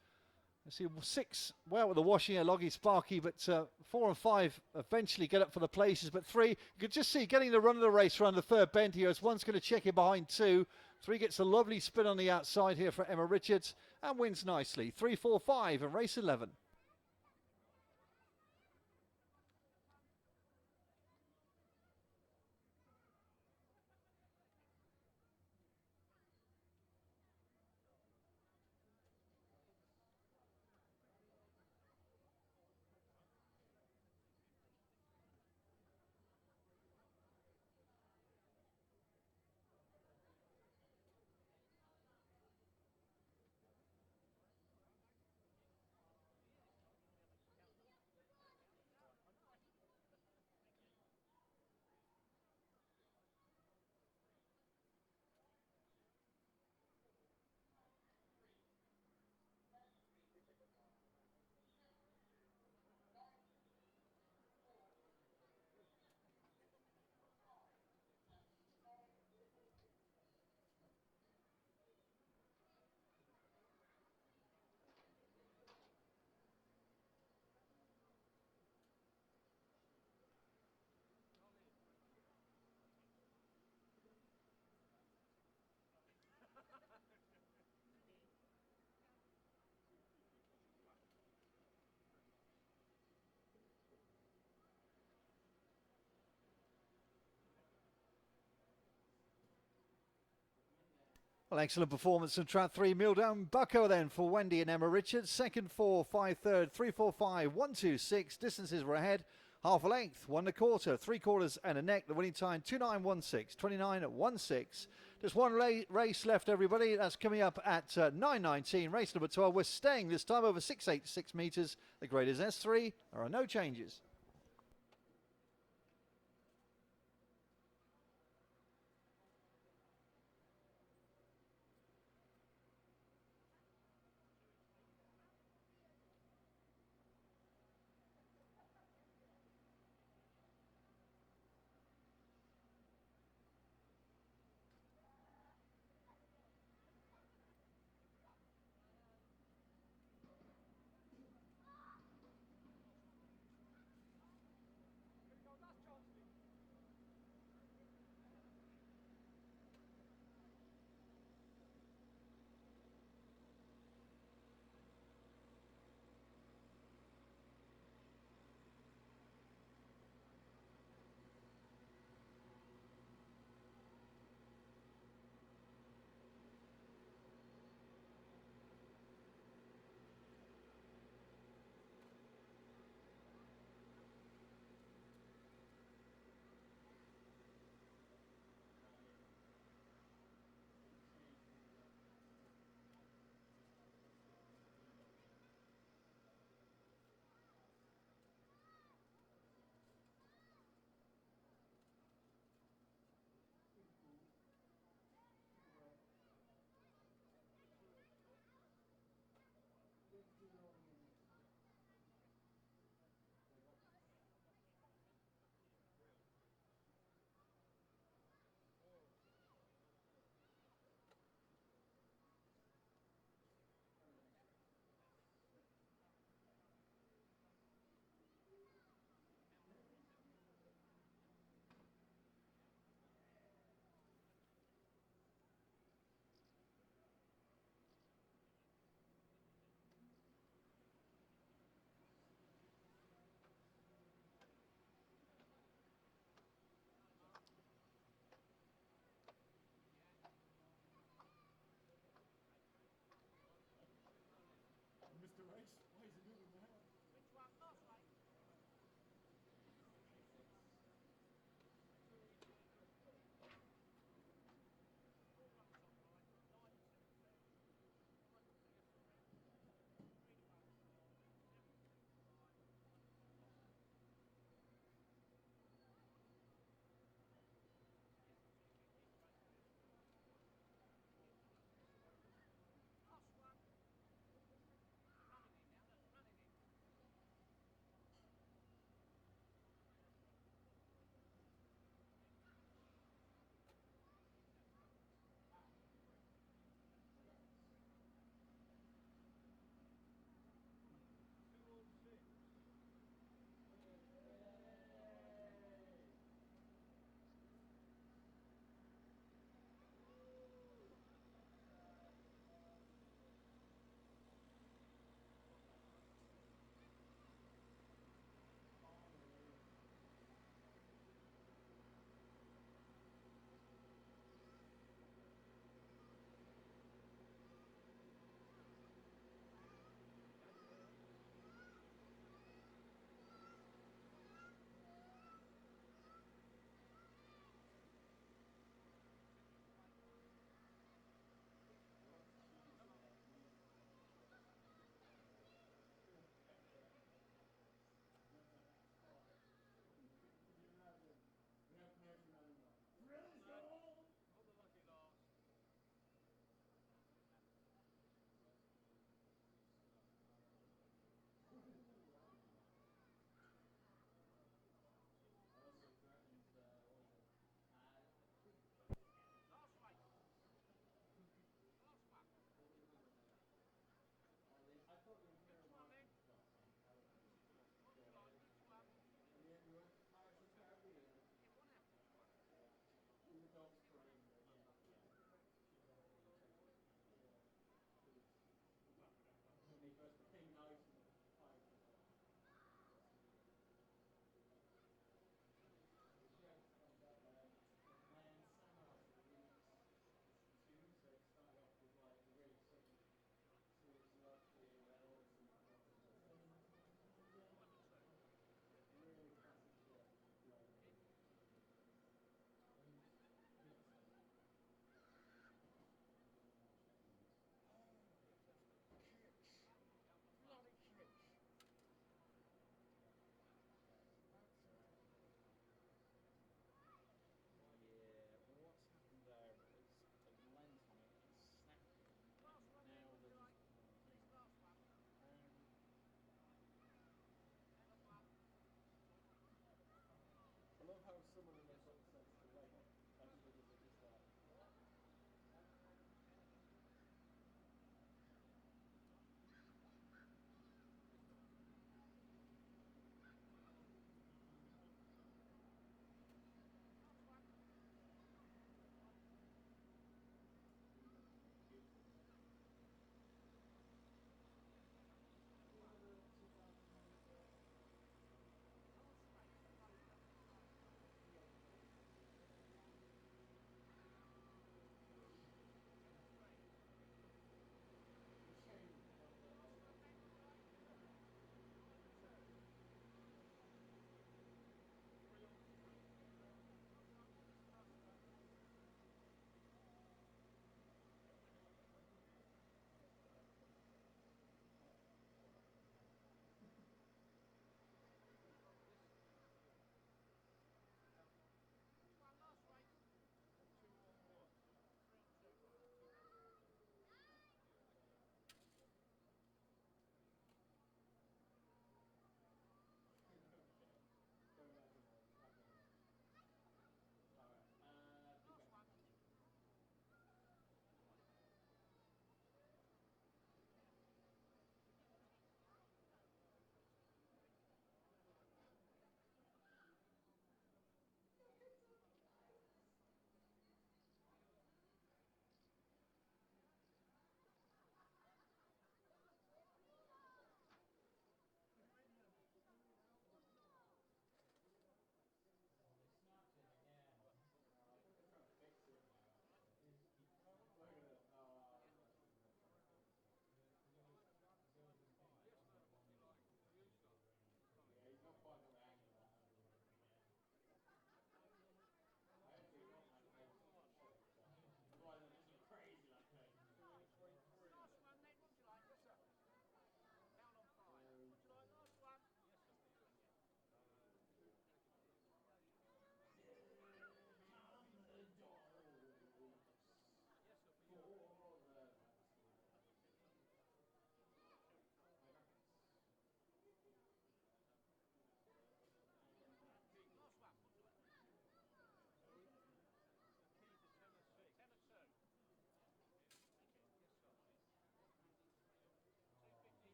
You see 6 well with the washing here, Loggy Sparky, but 4 and 5 eventually get up for the places. But 3, you could just see getting the run of the race around the third bend here as 1's going to check in behind 2. 3 gets a lovely spin on the outside here for Emma Richards and wins nicely. 3, 4, 5 and race 11. Well, excellent performance in trap 3. Mildown Bucko then for Wendy and Emma Richards. Second 4, 5 third, 3 4 5, 1 2 6. Distances were ahead. Half a length, 1 1/4, 3/4 and a neck. The winning time 29.16, 29.16. Just one race left, everybody. That's coming up at 9.19. Race number 12. We're staying this time over 686 metres. The grade is S3. There are no changes.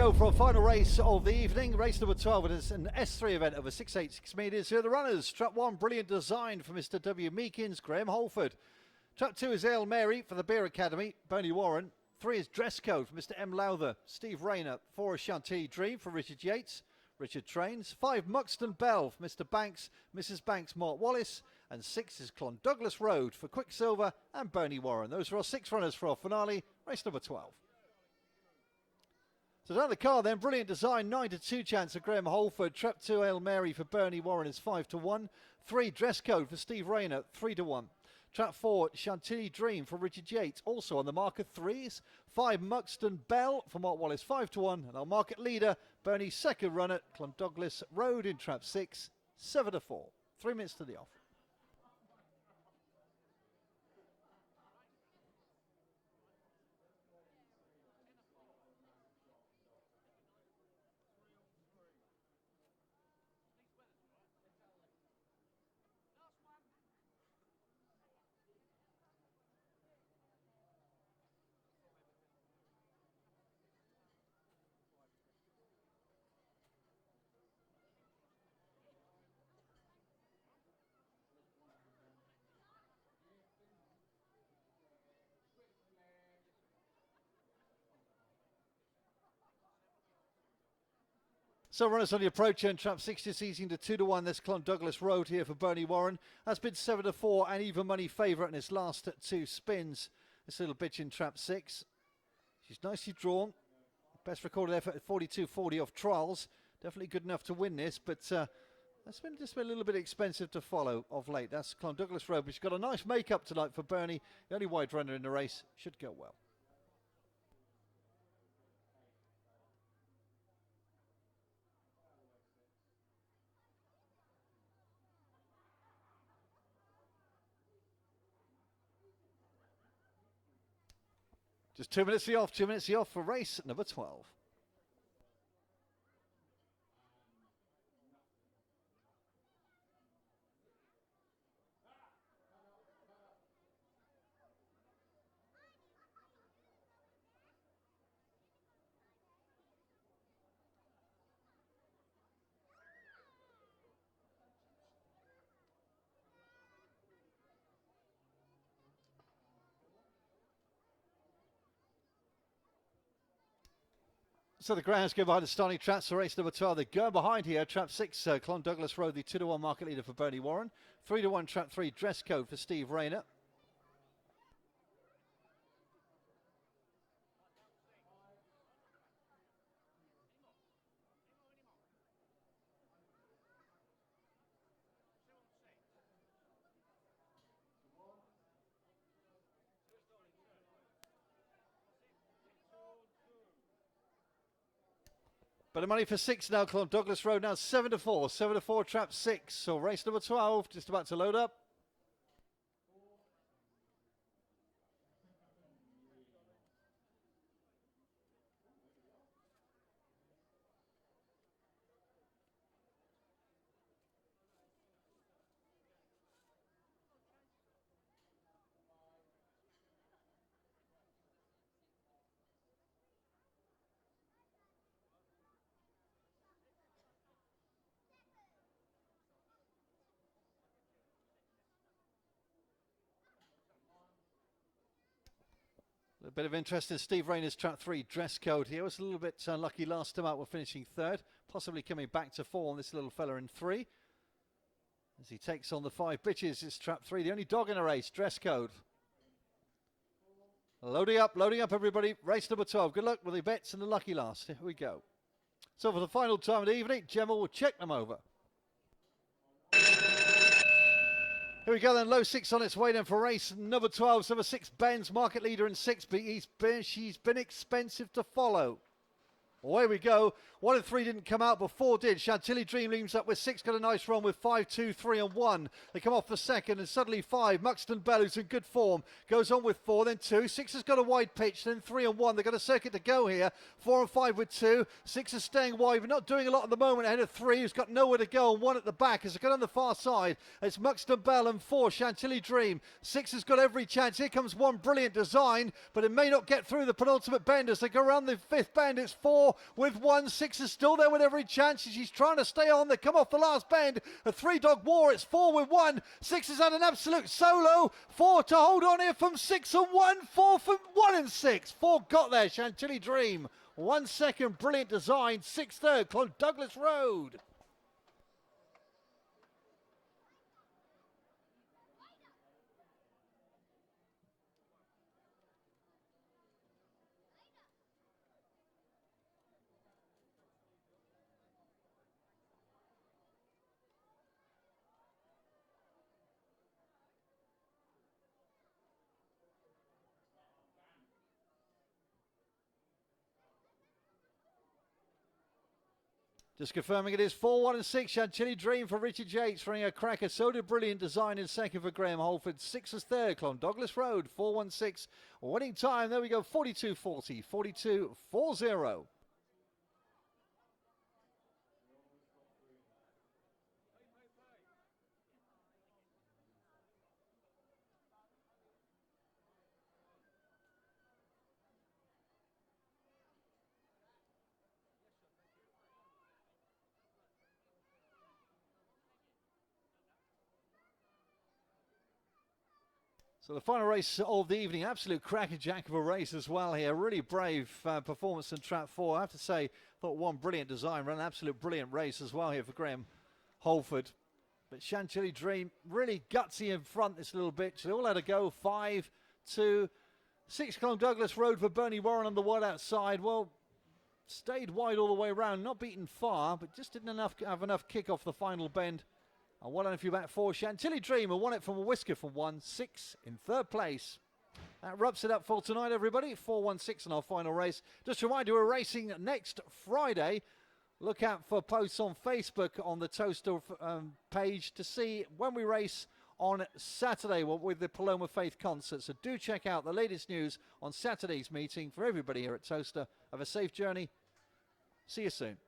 go for our final race of the evening. Race number 12. It is an S3 event over 686 metres. Here are the runners. Trap 1, Brilliant Design for Mr. W. Meekins, Graham Holford. Trap 2 is Ale Mary for the Beer Academy, Bernie Warren. 3 is Dress Code for Mr. M. Lowther, Steve Rayner. 4 is Chantilly Dream for Richard Yates, Richard Trains. 5, Muxton Bell for Mr. Banks, Mrs. Banks, Mark Wallace. And 6 is Clonduglas Road for Quicksilver and Bernie Warren. Those are our 6 runners for our finale, race number 12. So down the car then, Brilliant Design, 9-2 chance of Graham Holford. Trap 2, Ale Mary for Bernie Warren is 5-1. 3, Dress Code for Steve Rayner, 3-1. Trap 4, Chantilly Dream for Richard Yates, also on the market 3s. 5, Muxton Bell for Mark Wallace, 5-1. And our market leader, Bernie's second runner, Clonduglas Road in Trap 6, 7-4. 3 minutes to the off. So runners on the approach and Trap 6 is easing to 2-1. This Clonduglas Road here for Bernie Warren. That's been 7-4 and even money favourite in his last 2 spins. This little bitch in Trap 6. She's nicely drawn. Best recorded effort at 42.40 off trials. Definitely good enough to win this, but that's been just been a little bit expensive to follow of late. That's Clonduglas Road, but she's got a nice make-up tonight for Bernie. The only wide runner in the race. Should go well. Just 2 minutes the off, 2 minutes the off for race number 12. So the Greyhounds go behind the starting traps for race number 12. They go behind here. Trap 6, Clonduglas Road, the 2-1 market leader for Bernie Warren. 3-1, Trap 3, Dress Code for Steve Rayner. But the money for 6 now, Clonduglas Road now 7-4. 7-4, Trap 6. So race number 12 just about to load up. A bit of interest in Steve Rayner's Trap 3 Dress Code here. Was a little bit unlucky last time out. We're finishing 3rd, possibly coming back to form. This little fella in 3. As he takes on the 5 bitches, it's Trap 3, the only dog in a race. Dress Code. Loading up everybody. Race number 12. Good luck with the bets and the lucky last. Here we go. So for the final time of the evening, Gemma will check them over. Here we go then, low 6 on its way then for race number 12. So number 6, Ben's market leader in 6, but she's been expensive to follow. Away we go. 1 and 3 didn't come out, but 4 did. Chantilly Dream leads up with 6, got a nice run with 5, 2, 3 and 1. They come off the second and suddenly 5. Muxton Bell, who's in good form, goes on with 4, then 2. 6 has got a wide pitch, then 3 and 1. They've got a circuit to go here. 4 and 5 with 2. 6 is staying wide, but not doing a lot at the moment. Ahead of 3, who's got nowhere to go, and 1 at the back. As they go on the far side, it's Muxton Bell and 4, Chantilly Dream. 6 has got every chance. Here comes 1, Brilliant Design, but it may not get through the penultimate bend as they go around the 5th bend. It's 4, 4 with 1. 6 is still there with every chance. She's trying to stay on. They come off the last bend. A 3-dog war. It's 4 with 1. 6 is at an absolute solo. 4 to hold on here from 6 and 1. 4 from 1 and 6. 4 got there. Chantilly Dream. 1 second. Brilliant design. 6 third. Douglas Road. Just confirming it is 4, 1 and 6. Chantilly Dream for Richard Yates running a cracker. So did Brilliant Design in second for Graham Holford. 6 is third. Douglas Road 4-1-6. Winning time. There we go. 42-40. 42-40. So the final race of the evening, absolute crackerjack of a race as well here. Really brave performance in Trap 4. I have to say, thought one brilliant design, ran an absolute brilliant race as well here for Graham Holford. But Chantilly Dream really gutsy in front this little bit. So they all had a go. 5, 2, 6 Douglas Road for Bernie Warren on the wide outside. Well, stayed wide all the way around, not beaten far, but just didn't have enough kick off the final bend. And 1 and a few back 4. Chantilly Dreamer won it from a whisker from 1-6 in third place. That wraps it up for tonight, everybody. 4-1-6 in our final race. Just a reminder, we're racing next Friday. Look out for posts on Facebook on the Towcester page to see when we race on Saturday with the Paloma Faith concert. So do check out the latest news on Saturday's meeting for everybody here at Towcester. Have a safe journey. See you soon.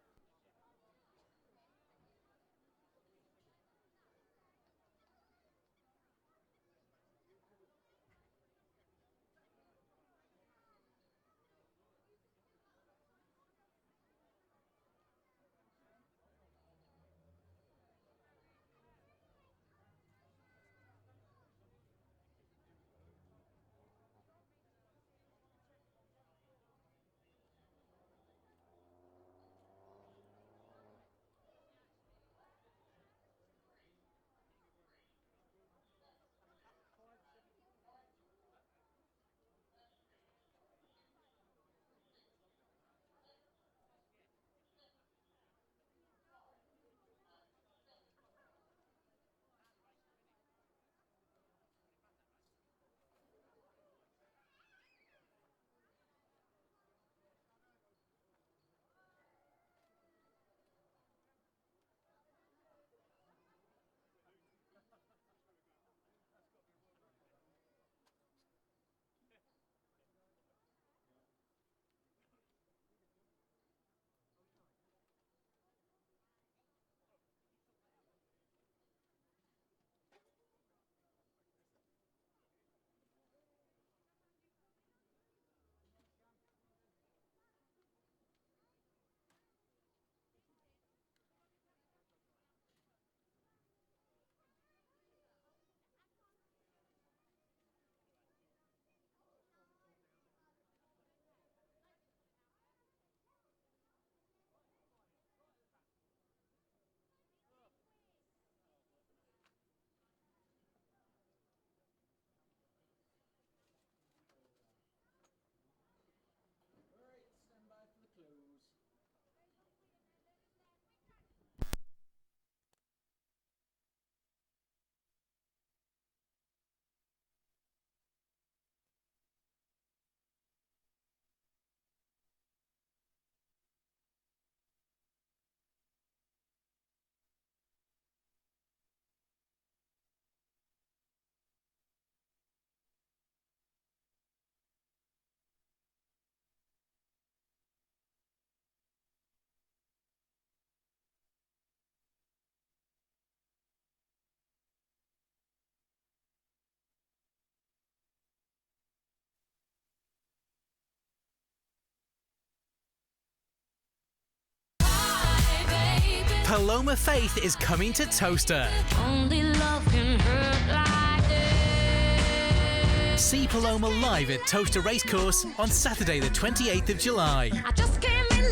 Paloma Faith is coming to Towcester. Only love can hurt like this. See Paloma live at Towcester Racecourse on Saturday the 28th of July. I just can't rely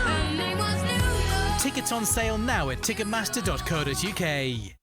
on you. Her name was New York. Tickets on sale now at ticketmaster.co.uk.